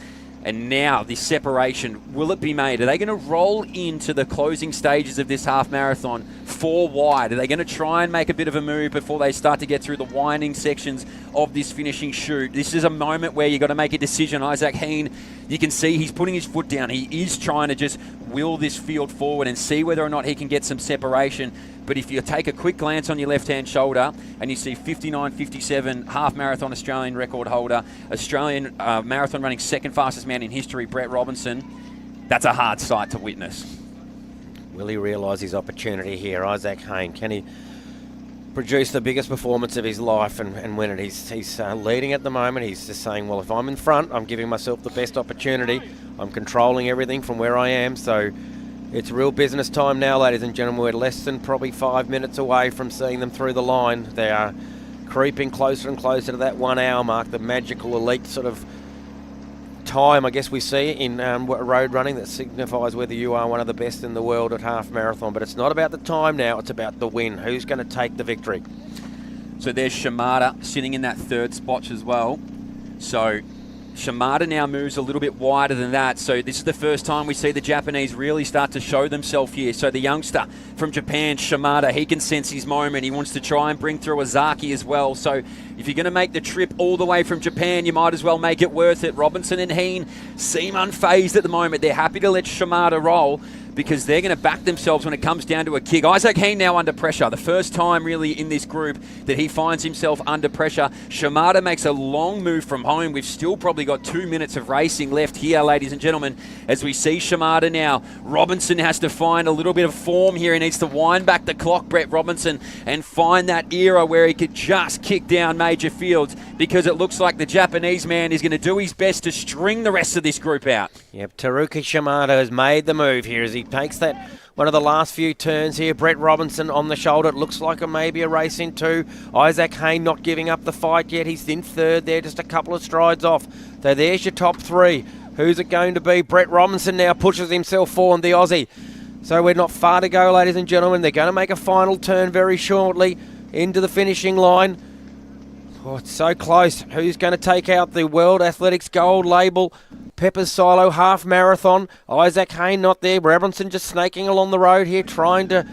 And now this separation, will it be made? Are they going to roll into the closing stages of this half marathon 4 wide? Are they going to try and make a bit of a move before they start to get through the winding sections of this finishing chute? This is a moment where you've got to make a decision. Isaac Heen, you can see he's putting his foot down. He is trying to just will this field forward and see whether or not he can get some separation. But if you take a quick glance on your left-hand shoulder and you see 59.57 half marathon Australian record holder, Australian marathon running second fastest man in history, Brett Robinson, that's a hard sight to witness. Will he realise his opportunity here? Isaac Heen, can he produce the biggest performance of his life and win it? He's leading at the moment. He's just saying, well, if I'm in front, I'm giving myself the best opportunity. I'm controlling everything from where I am, so it's real business time now, ladies and gentlemen. We're less than probably 5 minutes away from seeing them through the line. They are creeping closer and closer to that 1 hour mark, the magical elite sort of time, I guess we see in road running that signifies whether you are one of the best in the world at half marathon. But it's not about the time now, it's about the win. Who's going to take the victory? So there's Shimada sitting in that third spot as well. So Shimada now moves a little bit wider than that. So this is the first time we see the Japanese really start to show themselves here. So the youngster from Japan, Shimada, he can sense his moment. He wants to try and bring through Ozaki as well. So if you're going to make the trip all the way from Japan, you might as well make it worth it. Robinson and Heen seem unfazed at the moment. They're happy to let Shimada roll because they're going to back themselves when it comes down to a kick. Isaac Heen now under pressure. The first time really in this group that he finds himself under pressure. Shimada makes a long move from home. We've still probably got 2 minutes of racing left here, ladies and gentlemen, as we see Shimada now. Robinson has to find a little bit of form here. He needs to wind back the clock, Brett Robinson, and find that era where he could just kick down major fields, because it looks like the Japanese man is going to do his best to string the rest of this group out. Yep, Teruki Shimada has made the move here as he takes that one of the last few turns here. Brett Robinson on the shoulder. It looks like maybe a race in two. Isaac Heen not giving up the fight yet. He's in third there, just a couple of strides off. So there's your top three. Who's it going to be? Brett Robinson now pushes himself forward, the Aussie. So we're not far to go, ladies and gentlemen. They're going to make a final turn very shortly into the finishing line. Oh, it's so close. Who's going to take out the World Athletics Gold Label Peppers Silo Half Marathon? Isaac Heen not there. Robinson just snaking along the road here, trying to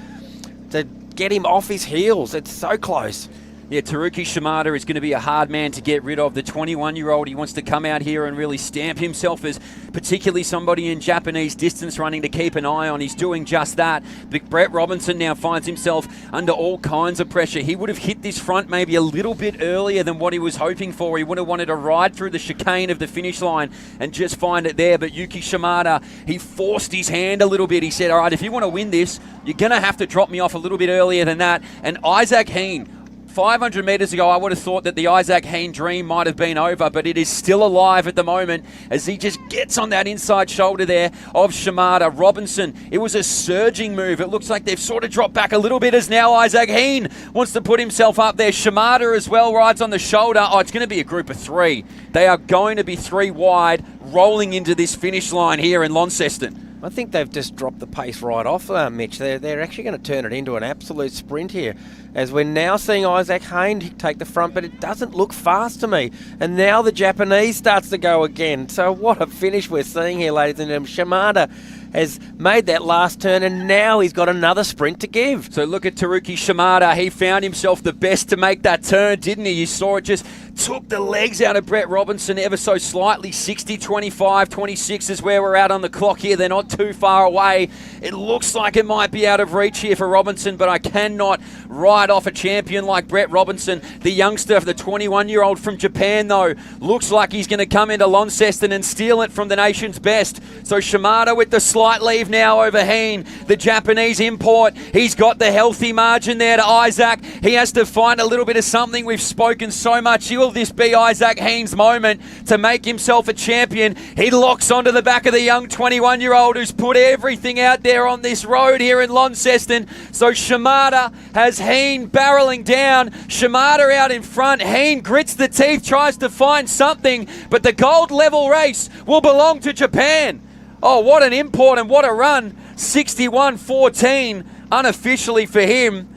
get him off his heels. It's so close. Yeah, Taruki Shimada is going to be a hard man to get rid of. The 21-year-old, he wants to come out here and really stamp himself as particularly somebody in Japanese distance running to keep an eye on. He's doing just that. But Brett Robinson now finds himself under all kinds of pressure. He would have hit this front maybe a little bit earlier than what he was hoping for. He would have wanted to ride through the chicane of the finish line and just find it there. But Yuki Shimada, he forced his hand a little bit. He said, all right, if you want to win this, you're going to have to drop me off a little bit earlier than that. And Isaac Heen, 500 metres ago, I would have thought that the Isaac Heen dream might have been over, but it is still alive at the moment as he just gets on that inside shoulder there of Shimada. Robinson, it was a surging move. It looks like they've sort of dropped back a little bit as now Isaac Heen wants to put himself up there. Shimada as well rides on the shoulder. Oh, it's going to be a group of three. They are going to be three wide, rolling into this finish line here in Launceston. I think they've just dropped the pace right off, Mitch. They're actually going to turn it into an absolute sprint here, as we're now seeing Isaac Heen take the front, but it doesn't look fast to me. And now the Japanese starts to go again. So what a finish we're seeing here, ladies and gentlemen. Shimada has made that last turn, and now he's got another sprint to give. So look at Taruki Shimada. He found himself the best to make that turn, didn't he? You saw it just took the legs out of Brett Robinson ever so slightly. 60, 25, 26 is where we're at on the clock here. They're not too far away. It looks like it might be out of reach here for Robinson, but I cannot ride off a champion like Brett Robinson. The youngster, the 21-year-old from Japan, though, looks like he's going to come into Launceston and steal it from the nation's best. So Shimada with the slight leave now over Heen, the Japanese import. He's got the healthy margin there to Isaac. He has to find a little bit of something. We've spoken so much. Will this be Isaac Heen's moment to make himself a champion? He locks onto the back of the young 21-year-old who's put everything out there on this road here in Launceston. So Shimada has Heen barreling down. Shimada out in front. Heen grits the teeth, tries to find something, but the gold level race will belong to Japan. Oh, what an import and what a run. 61-14 unofficially for him.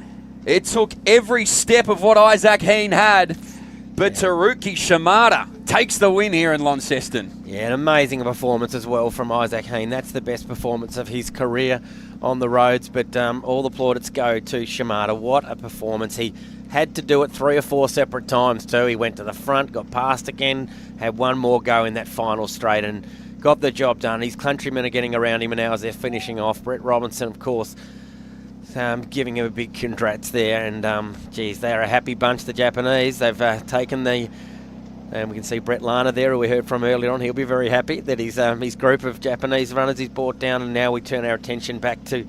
It took every step of what Isaac Heen had, but Taruki Shimada takes the win here in Launceston. Yeah, an amazing performance as well from Isaac Heen. That's the best performance of his career on the roads, but all the plaudits go to Shimada. What a performance. He had to do it 3 or 4 separate times too. He went to the front, got past again, had one more go in that final straight and got the job done. His countrymen are getting around him now as they're finishing off. Brett Robinson, of course, giving him a big congrats there. And, geez, they're a happy bunch, the Japanese. They've taken the... And we can see Brett Lana there, who we heard from earlier on. He'll be very happy that his group of Japanese runners he's brought down. And now we turn our attention back to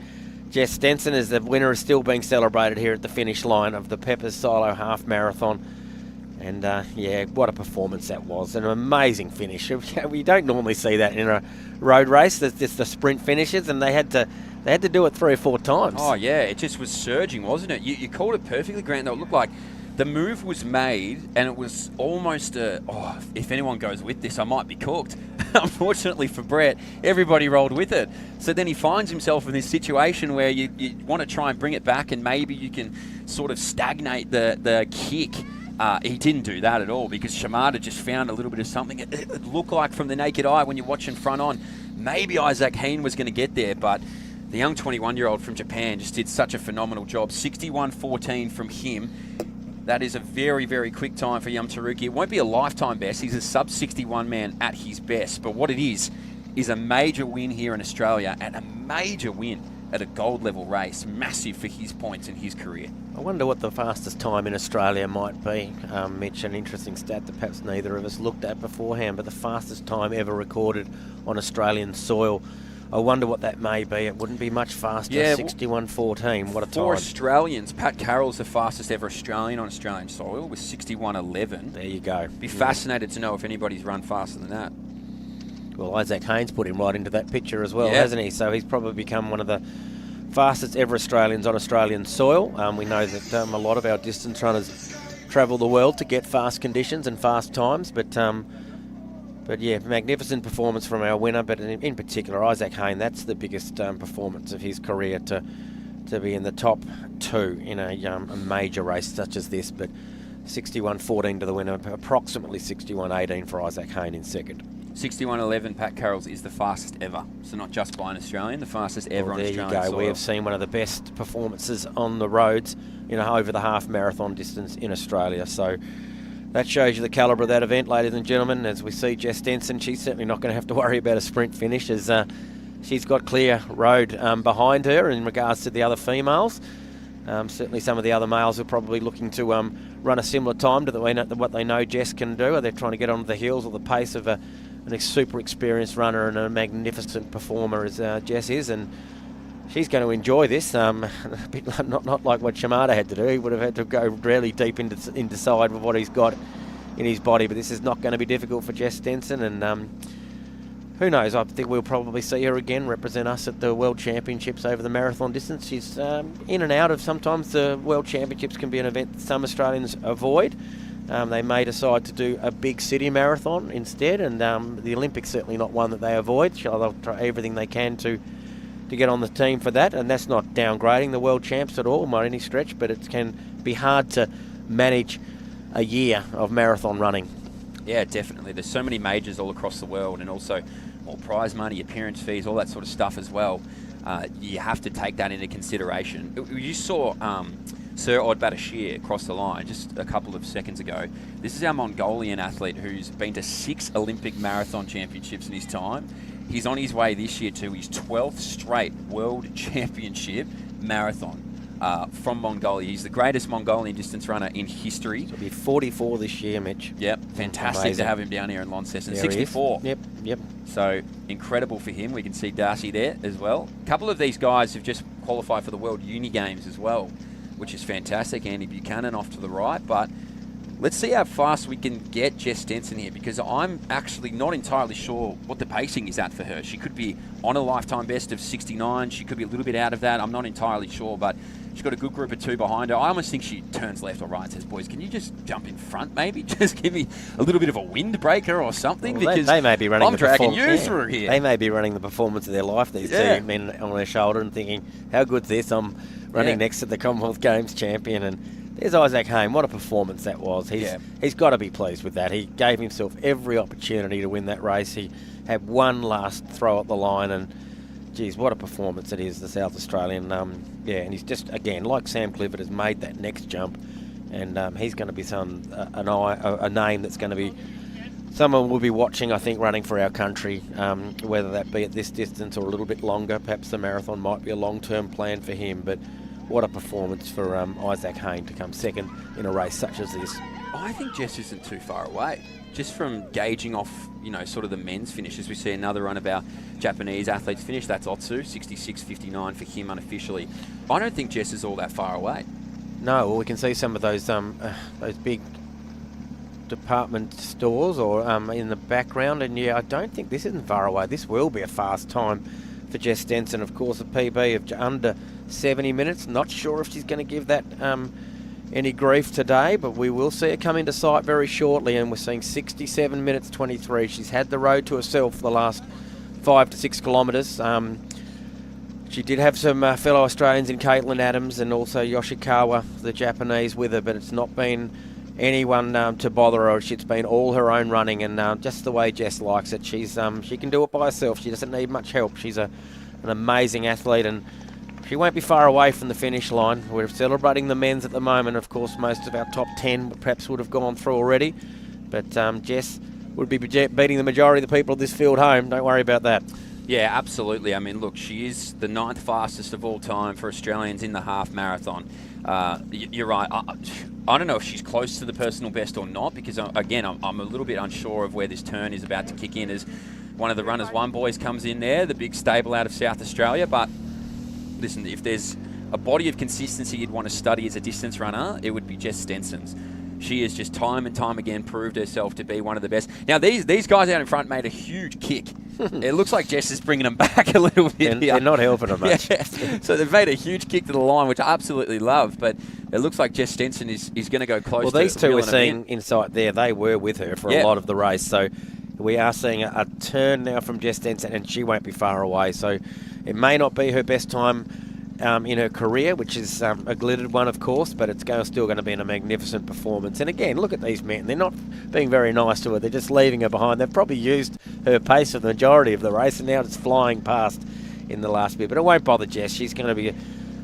Jess Stenson as the winner is still being celebrated here at the finish line of the Peppers Silo Half Marathon. And, yeah, what a performance that was. An amazing finish. We don't normally see that in a road race. There's just the sprint finishes, and they had to do it 3 or 4 times. Oh, yeah, it just was surging, wasn't it? You called it perfectly, Grant, though. It looked like the move was made, and it was almost if anyone goes with this, I might be cooked. Unfortunately for Brett, everybody rolled with it. So then he finds himself in this situation where you want to try and bring it back, and maybe you can sort of stagnate the kick. He didn't do that at all because Shimada just found a little bit of something. It looked like from the naked eye when you're watching front on, maybe Isaac Heen was going to get there, but the young 21-year-old from Japan just did such a phenomenal job. 61-14 from him. That is a very, very quick time for young Taruki. It won't be a lifetime best. He's a sub-61 man at his best, but what it is a major win here in Australia and a major win at a gold level race. Massive for his points in his career. I wonder what the fastest time in Australia might be, Mitch. An interesting stat that perhaps neither of us looked at beforehand, but the fastest time ever recorded on Australian soil. I wonder what that may be. It wouldn't be much faster. Yeah, 61-14. What a time. For Australians, Pat Carroll's the fastest ever Australian on Australian soil with 61-11. There you go. Be fascinated to know if anybody's run faster than that. Well, Isaac Heen's put him right into that picture as well, hasn't he? So he's probably become one of the fastest ever Australians on Australian soil. We know that a lot of our distance runners travel the world to get fast conditions and fast times, but yeah, magnificent performance from our winner, but in particular Isaac Heen, that's the biggest performance of his career to be in the top 2 in a major race such as this. But 61-14 to the winner, approximately 61-18 for Isaac Heen in second. 61-11, Pat Carroll's is the fastest ever. So not just by an Australian, the fastest ever on Australian soil. There you go. We have seen one of the best performances on the roads over the half marathon distance in Australia. So that shows you the calibre of that event, ladies and gentlemen. As we see Jess Stenson, she's certainly not going to have to worry about a sprint finish, as she's got clear road behind her in regards to the other females. Certainly some of the other males are probably looking to run a similar time to what they know Jess can do. They're trying to get onto the heels or the pace of a super experienced runner and a magnificent performer as Jess is, and she's going to enjoy this. A bit not like what Shimada had to do. He would have had to go really deep inside with what he's got in his body, but this is not going to be difficult for Jess Stenson, and who knows, I think we'll probably see her again represent us at the World Championships over the marathon distance. She's in and out of, sometimes the World Championships can be an event that some Australians avoid. They may decide to do a big city marathon instead, and the Olympics certainly not one that they avoid. They'll try everything they can to get on the team for that, and that's not downgrading the World Champs at all by any stretch, but it can be hard to manage a year of marathon running. Yeah, definitely. There's so many majors all across the world, and also more prize money, appearance fees, all that sort of stuff as well. You have to take that into consideration. You saw Sir Odbatashir cross the line just a couple of seconds ago. This is our Mongolian athlete who's been to 6 Olympic marathon championships in his time. He's on his way this year to his 12th straight World Championship marathon from Mongolia. He's the greatest Mongolian distance runner in history. He'll be 44 this year, Mitch. Yep, fantastic. Amazing to have him down here in Launceston. There 64. Yep. So incredible for him. We can see Darcy there as well. A couple of these guys have just qualified for the World Uni Games as well, which is fantastic. Andy Buchanan off to the right, but let's see how fast we can get Jess Stenson here, because I'm actually not entirely sure what the pacing is at for her. She could be on a lifetime best of 69. She could be a little bit out of that. I'm not entirely sure, but she's got a good group of 2 behind her. I almost think she turns left or right and says, boys, can you just jump in front maybe? Just give me a little bit of a windbreaker or something, well, because they may be running I'm dragging you through here. They may be running the performance of their life, these 2 men on their shoulder, and thinking, how good's this? I'm running next to the Commonwealth Games champion, and there's Isaac Hayne. What a performance that was. He's got to be pleased with that. He gave himself every opportunity to win that race. He had one last throw at the line, and geez, what a performance it is, the South Australian. And he's just, again, like Sam Clifford, has made that next jump, and he's going to be a name that's going to be someone we'll be watching, I think, running for our country, whether that be at this distance or a little bit longer. Perhaps the marathon might be a long-term plan for him, but what a performance for Isaac Hayne to come second in a race such as this. I think Jess isn't too far away. Just from gauging off, sort of the men's finishes, we see another one of our Japanese athletes finish. That's Otsu, 66.59 for him unofficially. I don't think Jess is all that far away. No, well, we can see some of those big department stores or in the background, and I don't think this isn't far away. This will be a fast time for Jess Stenson. Of course, a PB of under 70 minutes. Not sure if she's going to give that any grief today, but we will see her come into sight very shortly, and we're seeing 67 minutes 23. She's had the road to herself for the last 5 to 6 kilometres. She did have some fellow Australians in Caitlin Adams and also Yoshikawa, the Japanese, with her, but it's not been anyone to bother her. It's been all her own running, and just the way Jess likes it. She can do it by herself. She doesn't need much help. She's an amazing athlete, and she won't be far away from the finish line. We're celebrating the men's at the moment. Of course, most of our top 10 perhaps would have gone through already, but Jess would be beating the majority of the people of this field home. Don't worry about that. Yeah, absolutely. I mean, look, she is the 9th fastest of all time for Australians in the half marathon. You're right. I don't know if she's close to the personal best or not, because, again, I'm a little bit unsure of where this turn is about to kick in as one of the Runners One boys comes in there, the big stable out of South Australia. But listen, if there's a body of consistency you'd want to study as a distance runner, it would be Jess Stenson's. She has just time and time again proved herself to be one of the best. Now, these guys out in front made a huge kick. It looks like Jess is bringing them back a little bit. They're not helping them much. Yeah. So they've made a huge kick to the line, which I absolutely love. But it looks like Jess Stenson is going to go close to. Well, these two we're seeing in sight there, they were with her for a lot of the race. So we are seeing a turn now from Jess Stenson, and she won't be far away. So it may not be her best time in her career, which is a glittered one, of course, but it's still going to be a magnificent performance. And again, look at these men. They're not being very nice to her. They're just leaving her behind. They've probably used her pace for the majority of the race, and now it's flying past in the last bit. But it won't bother Jess. She's going to be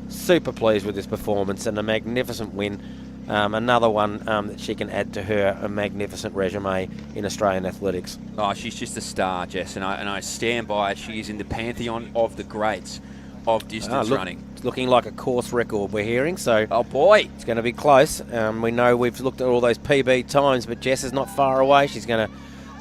super pleased with this performance and a magnificent win. Another one that she can add to her a magnificent resume in Australian athletics. Oh, she's just a star, Jess, and I stand by it. She is in the pantheon of the greats of distance running. It's looking like a course record we're hearing, so oh boy, it's going to be close. We know we've looked at all those PB times, but Jess is not far away. She's going to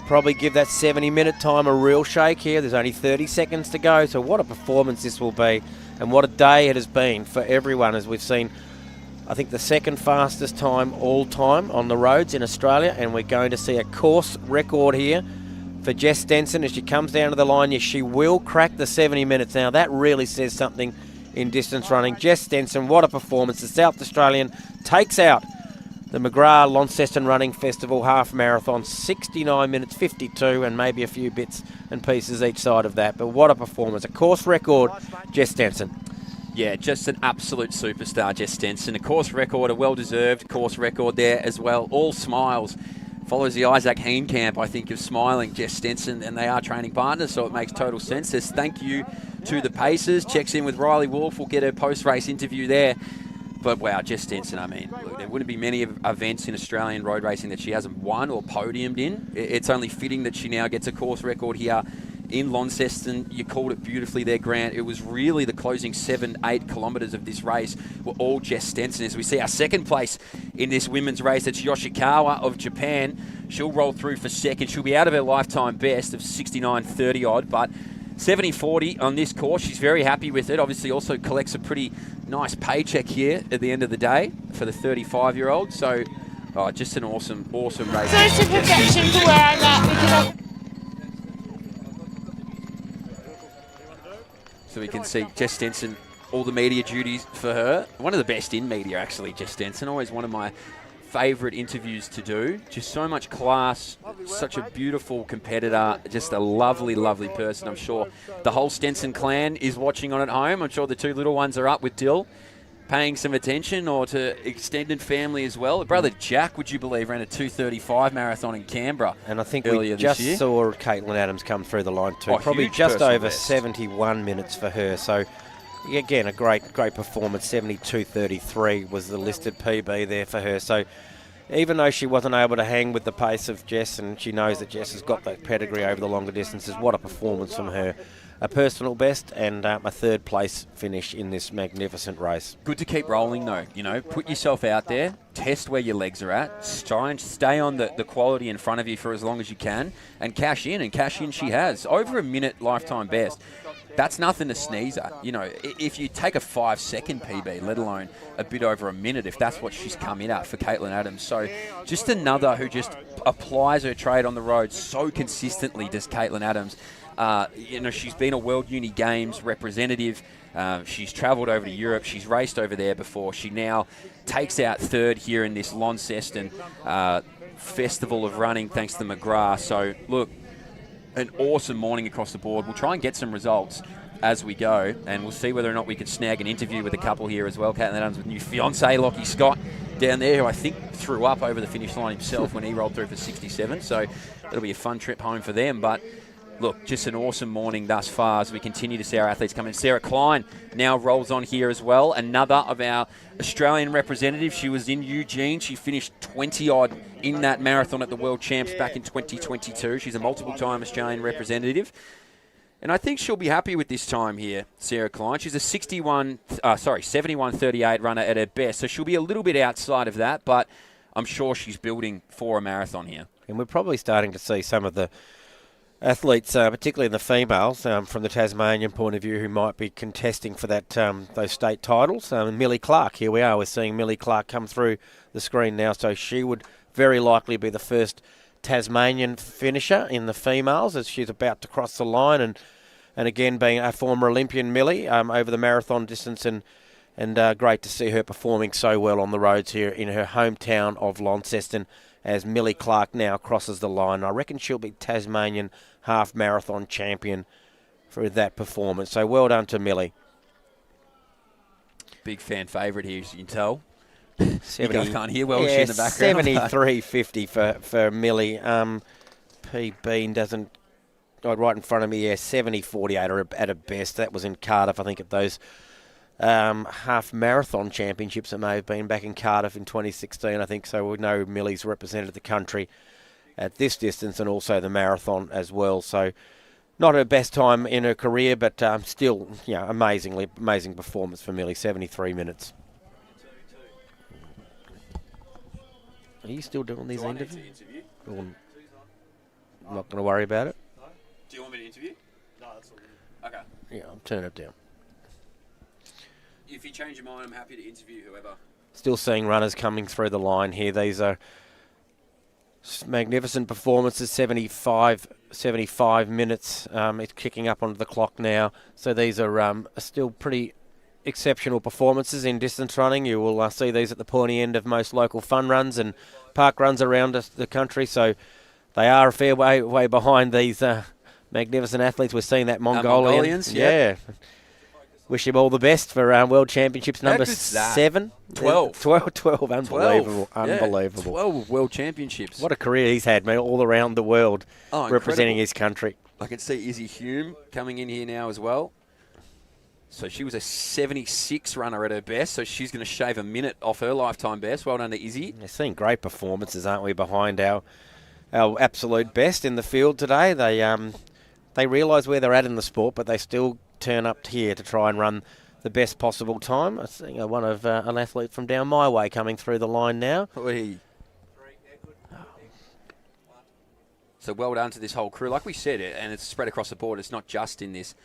probably give that 70-minute time a real shake here. There's only 30 seconds to go, so what a performance this will be, and what a day it has been for everyone, as we've seen, I think, the second fastest time all time on the roads in Australia, and we're going to see a course record here for Jess Stenson as she comes down to the line. Yes, she will crack the 70 minutes. Now, that really says something in distance running. Jess Stenson, what a performance. The South Australian takes out the McGrath Launceston Running Festival Half Marathon, 69 minutes 52, and maybe a few bits and pieces each side of that. But what a performance. A course record, Jess Stenson. Yeah, just an absolute superstar, Jess Stenson. A course record, a well-deserved course record there as well. All smiles. Follows the Isaac Heen camp, I think, of smiling Jess Stenson, and they are training partners, so it makes total sense. Says thank you to the Pacers. Checks in with Riley Wolf. We'll get her post-race interview there. But wow, Jess Stenson, I mean, look, there wouldn't be many events in Australian road racing that she hasn't won or podiumed in. It's only fitting that she now gets a course record here in Launceston. You called it beautifully there, Grant. It was really the closing 7-8 kilometres of this race were all Jess Stenson. As we see our second place in this women's race, it's Yoshikawa of Japan. She'll roll through for second. She'll be out of her lifetime best of 69.30 odd, but 70.40 on this course. She's very happy with it. Obviously also collects a pretty nice paycheck here at the end of the day for the 35-year-old. So, just an awesome race. So it's a perfection for where I'm at because So we can see Jess Stenson, all the media duties for her. One of the best in media, actually, Jess Stenson. Always one of my favourite interviews to do. Just so much class, such a beautiful competitor, just a lovely, lovely person. I'm sure the whole Stenson clan is watching on at home. I'm sure the two little ones are up with Dill, paying some attention, or to extended family as well. Brother Jack, would you believe, ran a 2:35 marathon in Canberra. And I think earlier we just this year. saw Caitlin Adams come through the line too. Oh, probably huge just personal over best. 71 minutes for her. So again, a great performance. 72.33 was the listed PB there for her. So even though she wasn't able to hang with the pace of Jess, and she knows that Jess has got that pedigree over the longer distances, what a performance from her. A personal best and a third place finish in this magnificent race. Good to keep rolling though, you know, put yourself out there, test where your legs are at, try and stay on the quality in front of you for as long as you can, and cash in she has. Over a minute lifetime best. That's nothing to sneeze at. You know, if you take a 5-second PB, let alone a bit over a minute, if that's what she's come in at for Caitlin Adams. So just another who just applies her trade on the road so consistently, does Caitlin Adams. You know, she's been a World Uni Games representative. She's travelled over to Europe. She's raced over there before. She now takes out third here in this Launceston Festival of Running thanks to McGrath. So, look, an awesome morning across the board. We'll try and get some results as we go, and we'll see whether or not we can snag an interview with a couple here as well. Caitlin Adams with new fiancé Lockie Scott down there, who I think threw up over the finish line himself when he rolled through for 67. So it'll be a fun trip home for them. But look, just an awesome morning thus far as we continue to see our athletes come in. Sarah Klein now rolls on here as well. Another of our Australian representatives. She was in Eugene. She finished 20-odd in that marathon at the World Champs back in 2022. She's a multiple-time Australian representative. And I think she'll be happy with this time here, Sarah Klein. She's a 71.38 runner at her best. So she'll be a little bit outside of that, but I'm sure she's building for a marathon here. And we're probably starting to see some of the athletes, particularly in the females, from the Tasmanian point of view, who might be contesting for that those state titles. Millie Clark, here we are. We're seeing Millie Clark come through the screen now, so she would very likely be the first Tasmanian finisher in the females as she's about to cross the line. And again, being a former Olympian, Millie, over the marathon distance, and great to see her performing so well on the roads here in her hometown of Launceston, as Millie Clark now crosses the line. I reckon she'll be Tasmanian half marathon champion for that performance. So well done to Millie. Big fan favourite here, as you can tell. 70, you guys can't hear well, she's in the background. 73.50 for Millie. PB doesn't, right in front of me, 70.48 or at her best. That was in Cardiff, I think, at those half marathon championships. It may have been back in Cardiff in 2016, I think. So we know Millie's represented the country at this distance and also the marathon as well. So not her best time in her career, but still, amazing performance for Millie. 73 minutes. Are you still doing these interviews? Or not going to worry about it? Do you want me to interview? No, that's all good. Okay. Yeah, I'll turn it down. If you change your mind, I'm happy to interview whoever. Still seeing runners coming through the line here. These are magnificent performances, 75 minutes. It's kicking up onto the clock now. So these are still pretty exceptional performances in distance running. You will see these at the pointy end of most local fun runs and park runs around the country. So they are a fair way behind these magnificent athletes. We're seeing that Mongolians, yeah. Wish him all the best for World Championships number 7. 12. 12, unbelievable. 12 World Championships. What a career he's had, man, all around the world, representing his country. I can see Izzy Hume coming in here now as well. So she was a 76 runner at her best, so she's going to shave a minute off her lifetime best. Well done to Izzy. They're seeing great performances, aren't we, behind our absolute best in the field today. They realise where they're at in the sport, but they still turn up here to try and run the best possible time. I see one of an athlete from down my way coming through the line now. So well done to this whole crew. Like we said, and it's spread across the board. It's not just in this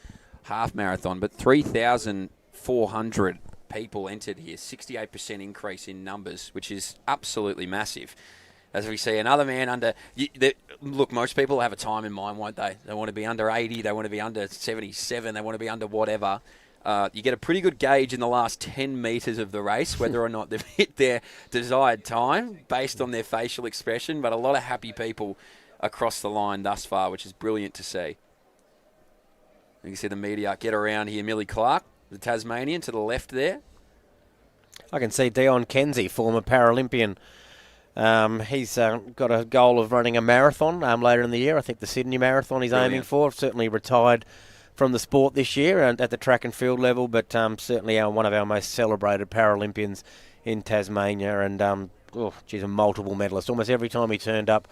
half marathon, but 3,400 people entered here. 68% increase in numbers, which is absolutely massive. As we see another man under... Look, most people have a time in mind, won't they? They want to be under 80, they want to be under 77, they want to be under whatever. You get a pretty good gauge in the last 10 metres of the race, whether or not they've hit their desired time based on their facial expression, but a lot of happy people across the line thus far, which is brilliant to see. You can see the media get around here. Millie Clark, the Tasmanian, to the left there. I can see Dion Kenzie, former Paralympian. He's got a goal of running a marathon later in the year. I think the Sydney Marathon he's aiming for. Certainly retired from the sport this year and at the track and field level, but certainly one of our most celebrated Paralympians in Tasmania. And she's a multiple medalist. Almost every time he turned up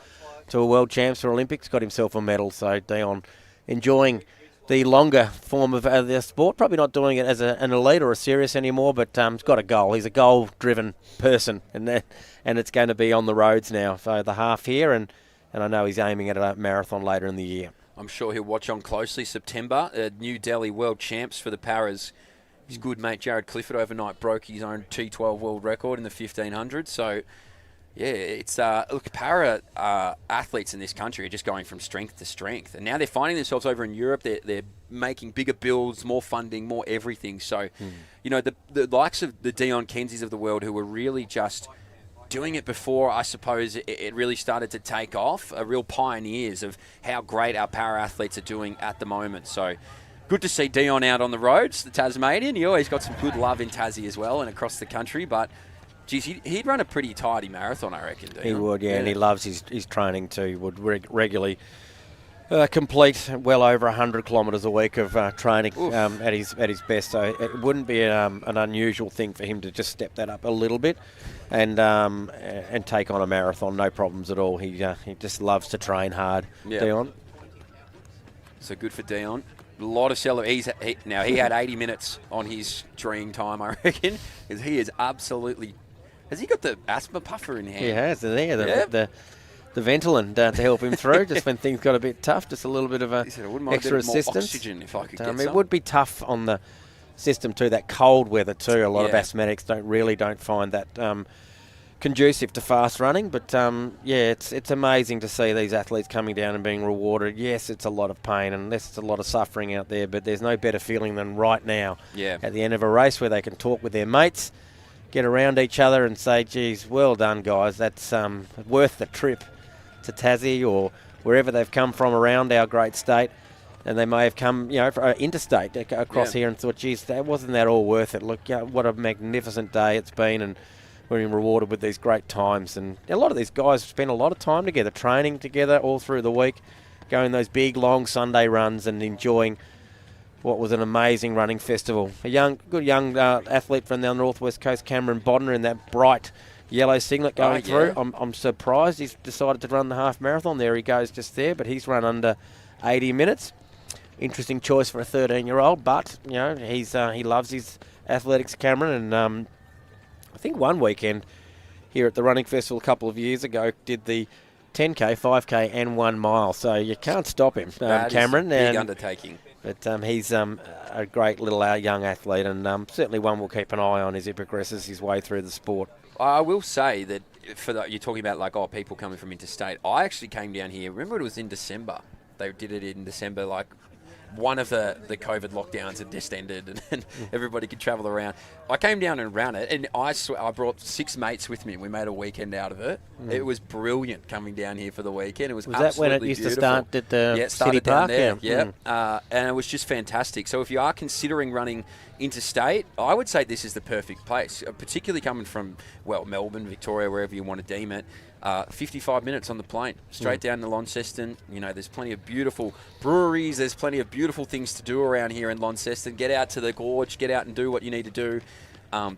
to a World Champs or Olympics, got himself a medal. So Dion enjoying the longer form of the sport, probably not doing it as an elite or a serious anymore, but he's got a goal. He's a goal-driven person, and it's going to be on the roads now. So the half here, and I know he's aiming at a marathon later in the year. I'm sure he'll watch on closely. September, New Delhi World Champs for the Paras. His good mate Jared Clifford overnight broke his own T12 world record in the 1500. So, yeah, it's look, para athletes in this country are just going from strength to strength, and now they're finding themselves over in Europe. They're making bigger builds, more funding, more everything. So, you know, the likes of the Dion Kenzies of the world, who were really just doing it before, I suppose, it really started to take off, are real pioneers of how great our para athletes are doing at the moment. So, good to see Dion out on the roads, the Tasmanian. He always got some good love in Tassie as well and across the country, but geez, he'd run a pretty tidy marathon, I reckon. He would, yeah, and he loves his training too. He would regularly complete well over 100 kilometres a week of training at his best. So it wouldn't be an unusual thing for him to just step that up a little bit and take on a marathon. No problems at all. He just loves to train hard. Yeah. Dion. So good for Dion. A lot of celebration. Now he had 80 minutes on his dream time, I reckon, because he is absolutely. Has he got the asthma puffer in hand? He has. The Ventolin to help him through, just when things got a bit tough, just a little bit of extra assistance. More oxygen if I could get some. It would be tough on the system too, that cold weather too. A lot of asthmatics don't find that conducive to fast running. But it's amazing to see these athletes coming down and being rewarded. Yes, it's a lot of pain and it's a lot of suffering out there, but there's no better feeling than right now at the end of a race where they can talk with their mates, get around each other and say, geez, well done, guys. That's worth the trip to Tassie or wherever they've come from around our great state. And they may have come, interstate across here and thought, geez, wasn't that all worth it? Look, what a magnificent day it's been, and we're being rewarded with these great times. And a lot of these guys spend a lot of time together, training together all through the week, going those big, long Sunday runs and enjoying what was an amazing running festival. A good young athlete from the northwest coast, Cameron Bodner, in that bright yellow singlet going through. I'm surprised he's decided to run the half marathon. There he goes just there, but he's run under 80 minutes. Interesting choice for a 13-year-old, but you know he loves his athletics, Cameron. And I think one weekend here at the running festival a couple of years ago did the 10k, 5k, and 1 mile. So you can't stop him, Cameron. Big undertaking. But he's a great little young athlete, and certainly one we'll keep an eye on as he progresses his way through the sport. I will say that you're talking about people coming from interstate. I actually came down here. Remember, it was in December. They did it in December, one of the COVID lockdowns had just ended and everybody could travel around. I came down and ran it, and I brought 6 mates with me, and we made a weekend out of it. It was brilliant coming down here for the weekend. It was absolutely that when it used beautiful. To start at the City Park? Down there. Yeah. And it was just fantastic. So if you are considering running interstate, I would say this is the perfect place, particularly coming from, Melbourne, Victoria, wherever you want to deem it. 55 minutes on the plane, straight down to Launceston. You know, there's plenty of beautiful breweries. There's plenty of beautiful things to do around here in Launceston. Get out to the gorge, get out and do what you need to do.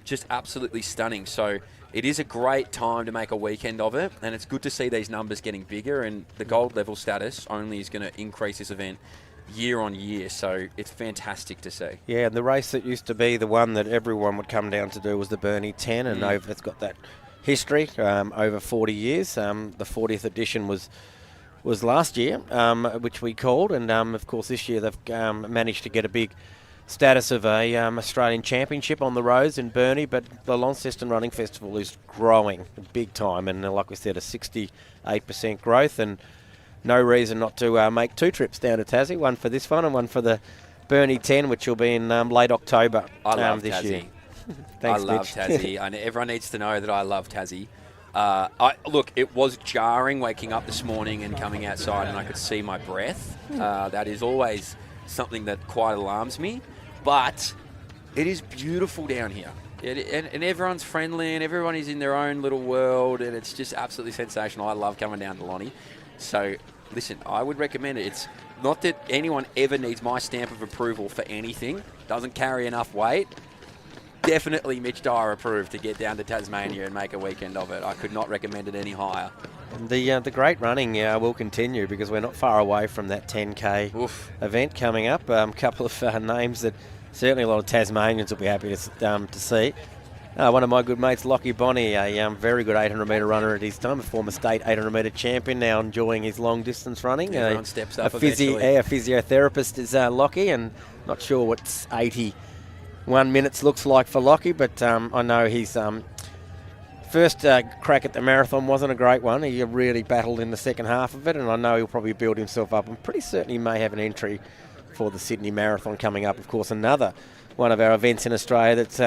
Just absolutely stunning. So it is a great time to make a weekend of it, and it's good to see these numbers getting bigger, and the gold level status only is going to increase this event year on year, so it's fantastic to see. Yeah, and the race that used to be the one that everyone would come down to do was the Burnie 10, and it's got that history over 40 years. The 40th edition was last year, which we called, and of course this year they've managed to get a big status of a Australian Championship on the roads in Burnie, but the Launceston Running Festival is growing big time, and like we said, a 68% growth, and no reason not to make 2 trips down to Tassie, one for this one and one for the Burnie 10, which will be in late October this Tassie. year. Thanks, I love Mitch. Tassie, and everyone needs to know that I love Tassie. Look, it was jarring waking up this morning and coming outside and I could see my breath. That is always something that quite alarms me. But it is beautiful down here. And everyone's friendly and everyone is in their own little world, and it's just absolutely sensational. I love coming down to Lonnie. So, listen, I would recommend it. It's not that anyone ever needs my stamp of approval for anything. Doesn't carry enough weight. Definitely Mitch Dyer approved to get down to Tasmania and make a weekend of it. I could not recommend it any higher. The great running will continue because we're not far away from that 10k event coming up. A couple of names that certainly a lot of Tasmanians will be happy to see. One of my good mates, Lockie Bonney, a very good 800-metre runner at his time, a former state 800-metre champion, now enjoying his long-distance running. Everyone steps up eventually. A physiotherapist is Lockie, and not sure what 81 minutes looks like for Lockie, but I know he's first crack at the marathon wasn't a great one. He really battled in the second half of it, and I know he'll probably build himself up. I'm pretty certain he may have an entry for the Sydney Marathon coming up. Of course, another one of our events in Australia that's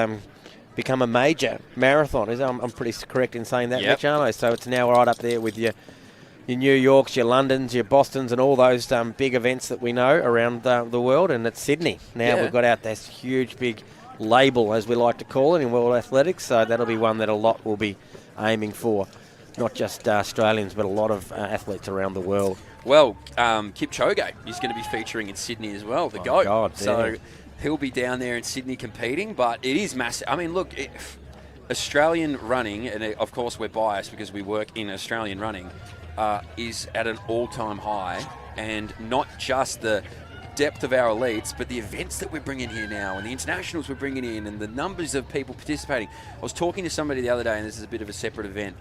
become a major marathon. I'm pretty correct in saying that, Mitch, aren't I? So it's now right up there with your New Yorks, your Londons, your Bostons, and all those big events that we know around the world. And it's Sydney. Now we've got out this huge, big label, as we like to call it, in world athletics. So that'll be one that a lot will be aiming for, not just Australians, but a lot of athletes around the world. Well, Kipchoge is going to be featuring in Sydney as well, the GOAT. God, so he'll be down there in Sydney competing, but it is massive. I mean, look, Australian running, and of course we're biased because we work in Australian running, is at an all-time high, and not just the depth of our elites, but the events that we're bringing here now and the internationals we're bringing in and the numbers of people participating. I was talking to somebody the other day, and this is a bit of a separate event,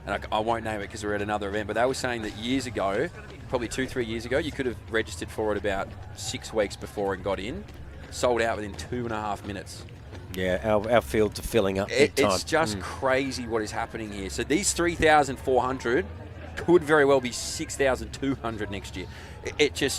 and I won't name it because we're at another event, but they were saying that years ago, probably 2-3 years ago, you could have registered for it about 6 weeks before and got in, sold out within 2.5 minutes. Yeah, our fields are filling up big time. It's just crazy what is happening here. So these 3,400 could very well be 6,200 next year.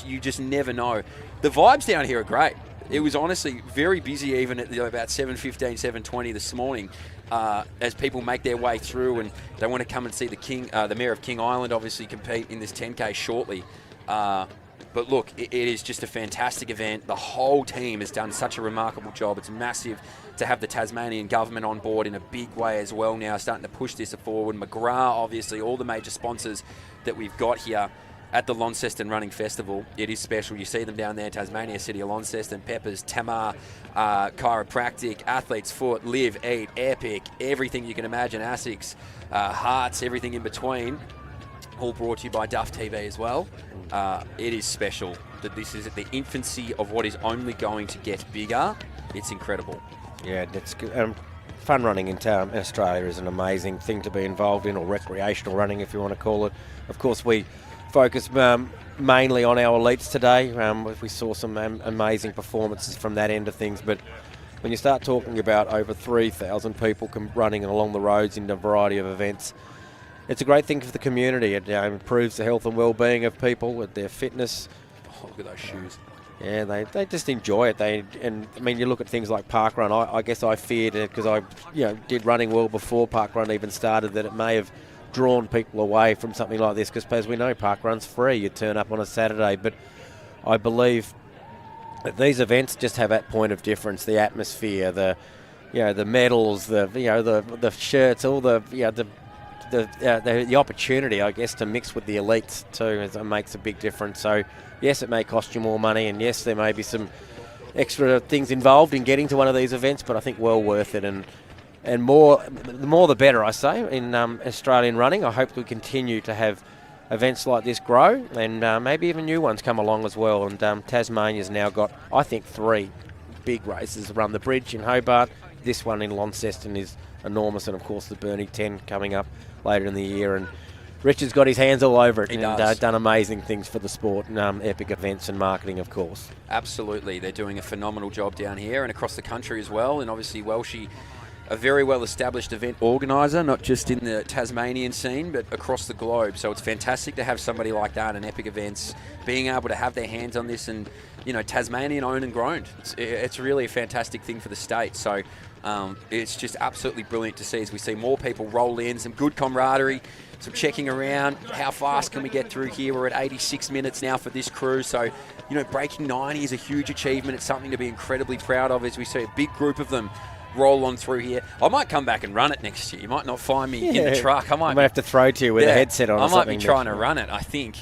You just never know. The vibes down here are great. It was honestly very busy even at about 7:15, 7:20 this morning as people make their way through, and they want to come and see the Mayor of King Island obviously compete in this 10K shortly. But look, it is just a fantastic event. The whole team has done such a remarkable job. It's massive to have the Tasmanian government on board in a big way as well now, starting to push this forward. McGrath, obviously, all the major sponsors that we've got here. at the Launceston Running Festival. It is special. You see them down there, Tasmania City of Launceston, Peppers, Tamar, Chiropractic, Athlete's Foot, Live, Eat, Epic, everything you can imagine, ASICS, Hearts, everything in between. All brought to you by Duff TV as well. It is special that this is at the infancy of what is only going to get bigger. It's incredible. Yeah, that's good. Fun running in Australia is an amazing thing to be involved in, or recreational running if you want to call it. Of course, we focus mainly on our elites today. We saw some amazing performances from that end of things, but when you start talking about over 3,000 people running along the roads in a variety of events, it's a great thing for the community. It improves the health and well-being of people with their fitness. Oh, look at those shoes. Yeah, they just enjoy it. You look at things like parkrun. I guess I feared it because I did running well before parkrun even started, that it may have drawn people away from something like this, because as we know, parkrun's free. You turn up on a Saturday, but I believe that these events just have that point of difference. The atmosphere, the medals, the shirts, all the opportunity, I guess, to mix with the elites too, it makes a big difference. So yes, it may cost you more money, and yes, there may be some extra things involved in getting to one of these events, but I think well worth it, and the more the better, I say, in Australian running. I hope we continue to have events like this grow, and maybe even new ones come along as well. And Tasmania's now got, I think, 3 big races. Run the Bridge in Hobart, this one in Launceston is enormous, and of course the Burnie 10 coming up later in the year. And Richard's got his hands all over it, and done amazing things for the sport, and epic events and marketing, of course. Absolutely. They're doing a phenomenal job down here and across the country as well. And obviously Welshie, a very well-established event organiser, not just in the Tasmanian scene, but across the globe. So it's fantastic to have somebody like that in Epic Events being able to have their hands on this, and, Tasmanian owned and grown. It's really a fantastic thing for the state. So it's just absolutely brilliant to see as we see more people roll in, some good camaraderie, some checking around. How fast can we get through here? We're at 86 minutes now for this crew. So, breaking 90 is a huge achievement. It's something to be incredibly proud of as we see a big group of them roll on through here. I might come back and run it next year. You might not find me in the truck. I might have to throw to you with a headset on. I might be trying to run it, I think.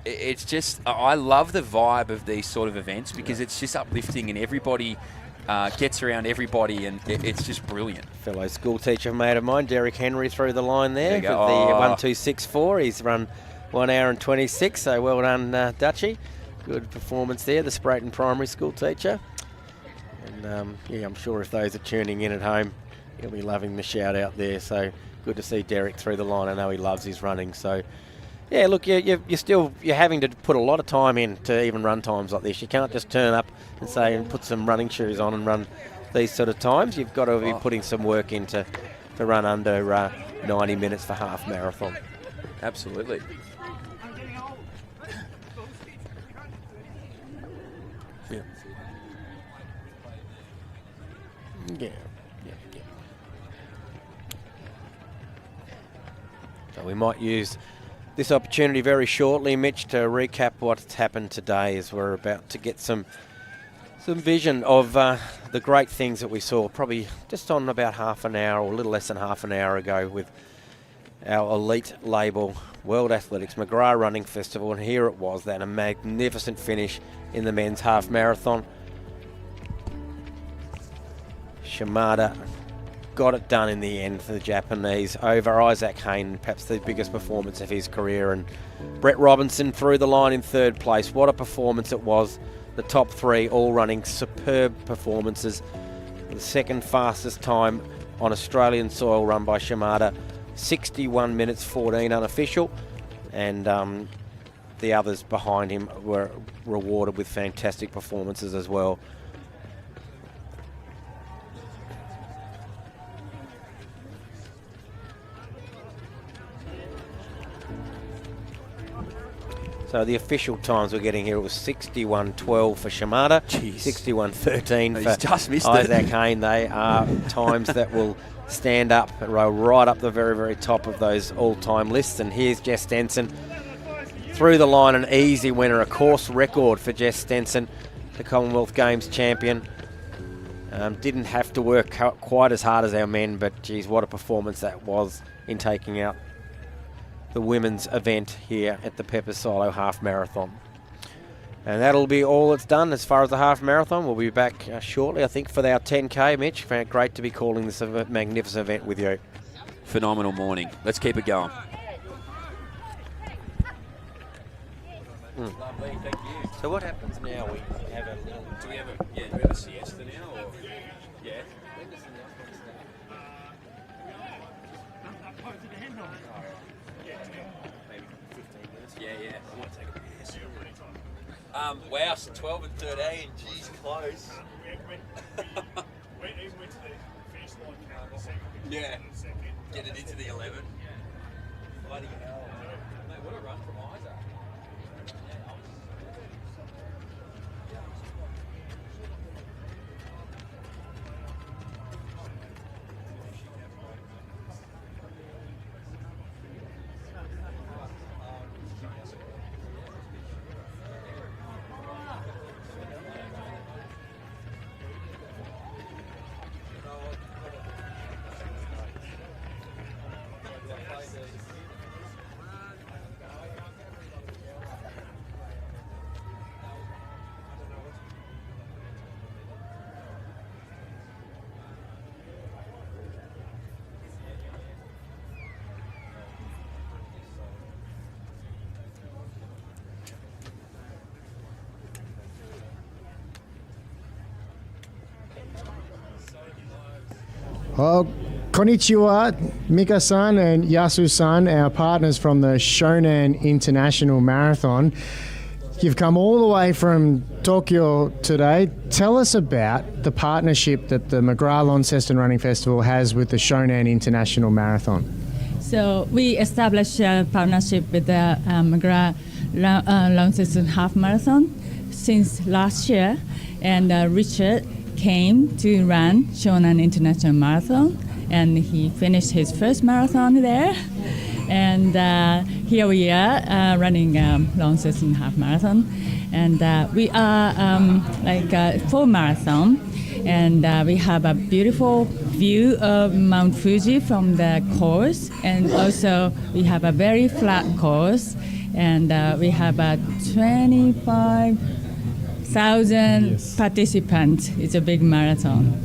It's just, I love the vibe of these sort of events, because it's just uplifting, and everybody gets around everybody, and it's just brilliant. Fellow school teacher mate of mine, Derek Henry, through the line there with the 1264. He's run 1 hour and 26, so well done, Dutchie. Good performance there, the Sprayton Primary School teacher. And I'm sure if those are tuning in at home, he'll be loving the shout out there. So good to see Derek through the line. I know he loves his running. So yeah, look, you're having to put a lot of time in to even run times like this. You can't just turn up and say and put some running shoes on and run these sort of times. You've got to be putting some work in to run under 90 minutes for half marathon. Absolutely. Yeah. So we might use this opportunity very shortly, Mitch, to recap what's happened today, as we're about to get some vision of the great things that we saw probably just on about half an hour, or a little less than half an hour ago, with our elite label World Athletics McGrath Running Festival. And here it was, that a magnificent finish in the men's half marathon. Shimada got it done in the end for the Japanese over Isaac Hayne, perhaps the biggest performance of his career, and Brett Robinson through the line in 3rd place. What a performance it was. The top 3 all running superb performances. The 2nd fastest time on Australian soil run by Shimada, 61 minutes 14 unofficial, and the others behind him were rewarded with fantastic performances as well. So the official times we're getting here, it was 61.12 for Shimada, 61.13 for just missed Isaac Hayne. They are times that will stand up and roll right up the very, very top of those all-time lists. And here's Jess Stenson through the line, an easy winner, a course record for Jess Stenson, the Commonwealth Games champion. Didn't have to work quite as hard as our men, but geez, what a performance that was in taking out the women's event here at the Pepper Silo Half Marathon. And that'll be all that's done as far as the half marathon. We'll be back shortly, I think, for our 10K. Mitch, great to be calling this a magnificent event with you. Phenomenal morning. Let's keep it going. Lovely, thank you. So what happens now? We have a little... Do we have a siesta now? Or? Yeah. Maybe 15 minutes. Yeah. I might take a piss. Wow, so 12 and 13. Jeez, close. We even went to the finish line. Yeah. Get it into the 11. Bloody hell. Mate, what a run from Isaac. Oh, konnichiwa, Mika-san and Yasu-san, our partners from the Shonan International Marathon. You've come all the way from Tokyo today. Tell us about the partnership that the McGrath Launceston Running Festival has with the Shonan International Marathon. So we established a partnership with the McGrath Launceston Half Marathon since last year, and Richard came to run Shonan International Marathon, and he finished his first marathon there. And here we are running Launceston Half Marathon, and we are like a full marathon, and we have a beautiful view of Mount Fuji from the course, and also we have a very flat course, and we have a 25,000 participants. It's a big marathon.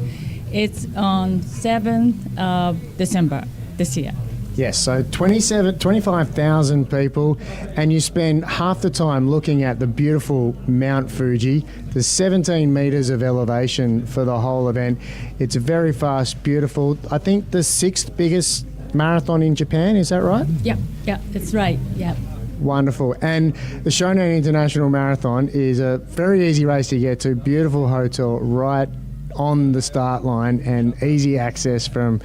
It's on 7th of December this year. Yes, so 25,000 people, and you spend half the time looking at the beautiful Mount Fuji. There's 17 metres of elevation for the whole event. It's very fast, beautiful. I think the 6th biggest marathon in Japan, is that right? Yeah, that's right, yeah. Wonderful. And the Shonan International Marathon is a very easy race to get to. Beautiful hotel right on the start line, and easy access from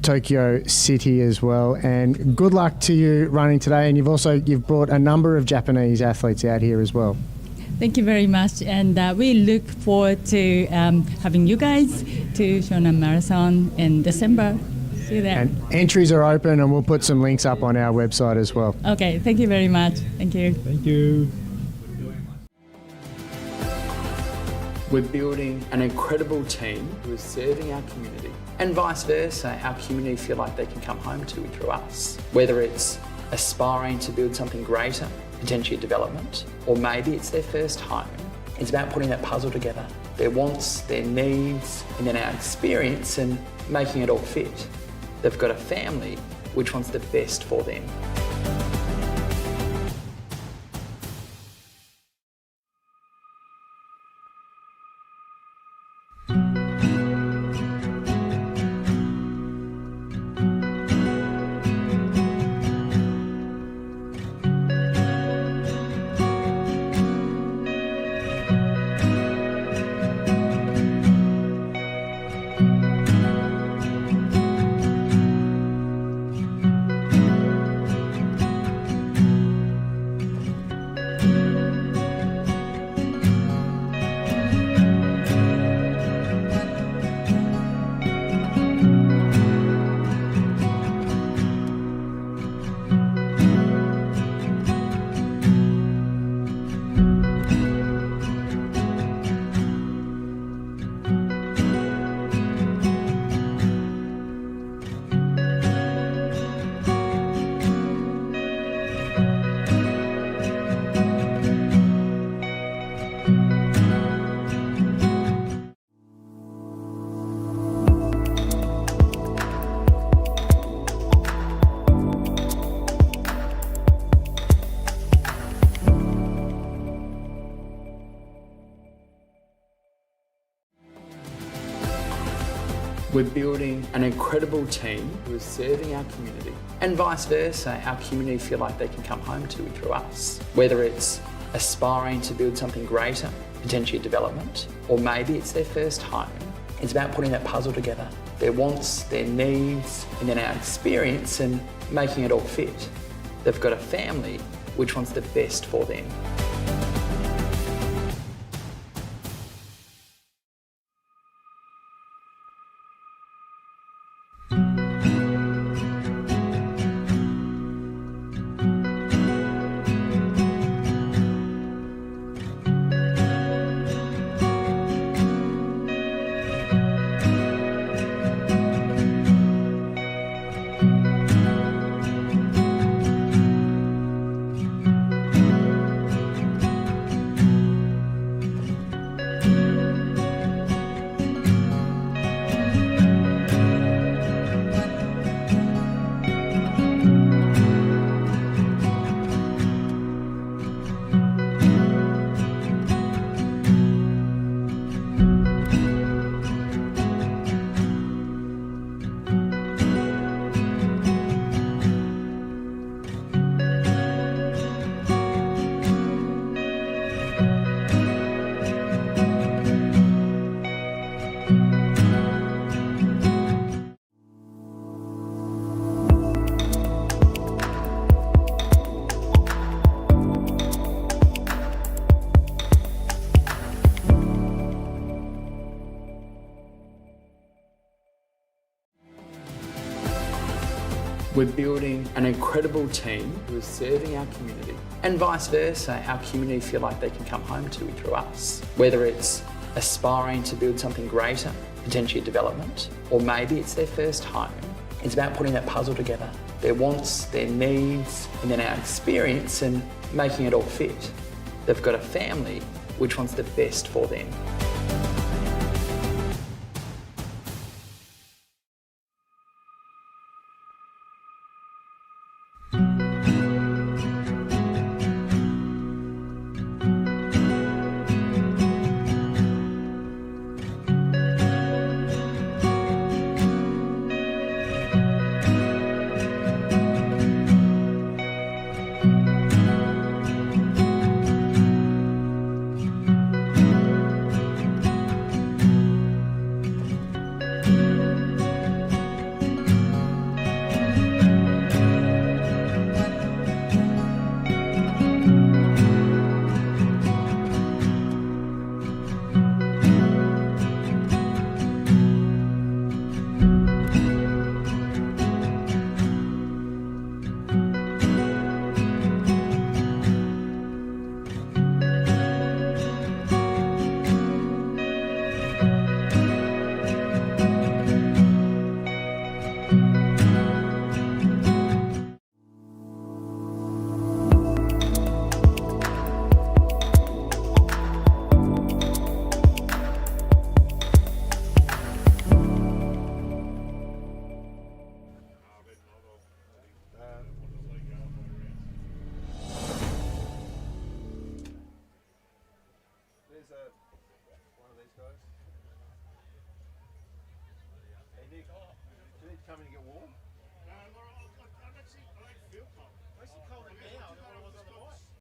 Tokyo City as well. And good luck to you running today. And you've brought a number of Japanese athletes out here as well. Thank you very much, and we look forward to having you guys to Shonan Marathon in December. See you there. And entries are open, and we'll put some links up on our website as well. Okay, thank you very much. Thank you. Thank you. We're building an incredible team who is serving our community, and vice versa, our community feel like they can come home to through us. Whether it's aspiring to build something greater, potentially a development, or maybe it's their first home. It's about putting that puzzle together, their wants, their needs, and then our experience, and making it all fit. They've got a family which wants the best for them. We're building an incredible team who is serving our community, and vice versa, our community feel like they can come home to through us. Whether it's aspiring to build something greater, potentially development, or maybe it's their first home. It's about putting that puzzle together, their wants, their needs, and then our experience and making it all fit. They've got a family which wants the best for them. We're building an incredible team who is serving our community, and vice versa, our community feel like they can come home to through us. Whether it's aspiring to build something greater, potentially development, or maybe it's their first home. It's about putting that puzzle together, their wants, their needs, and then our experience and making it all fit. They've got a family which wants the best for them. Coming to get warm? No, I don't feel cold. I actually feel cold now. I don't know what was on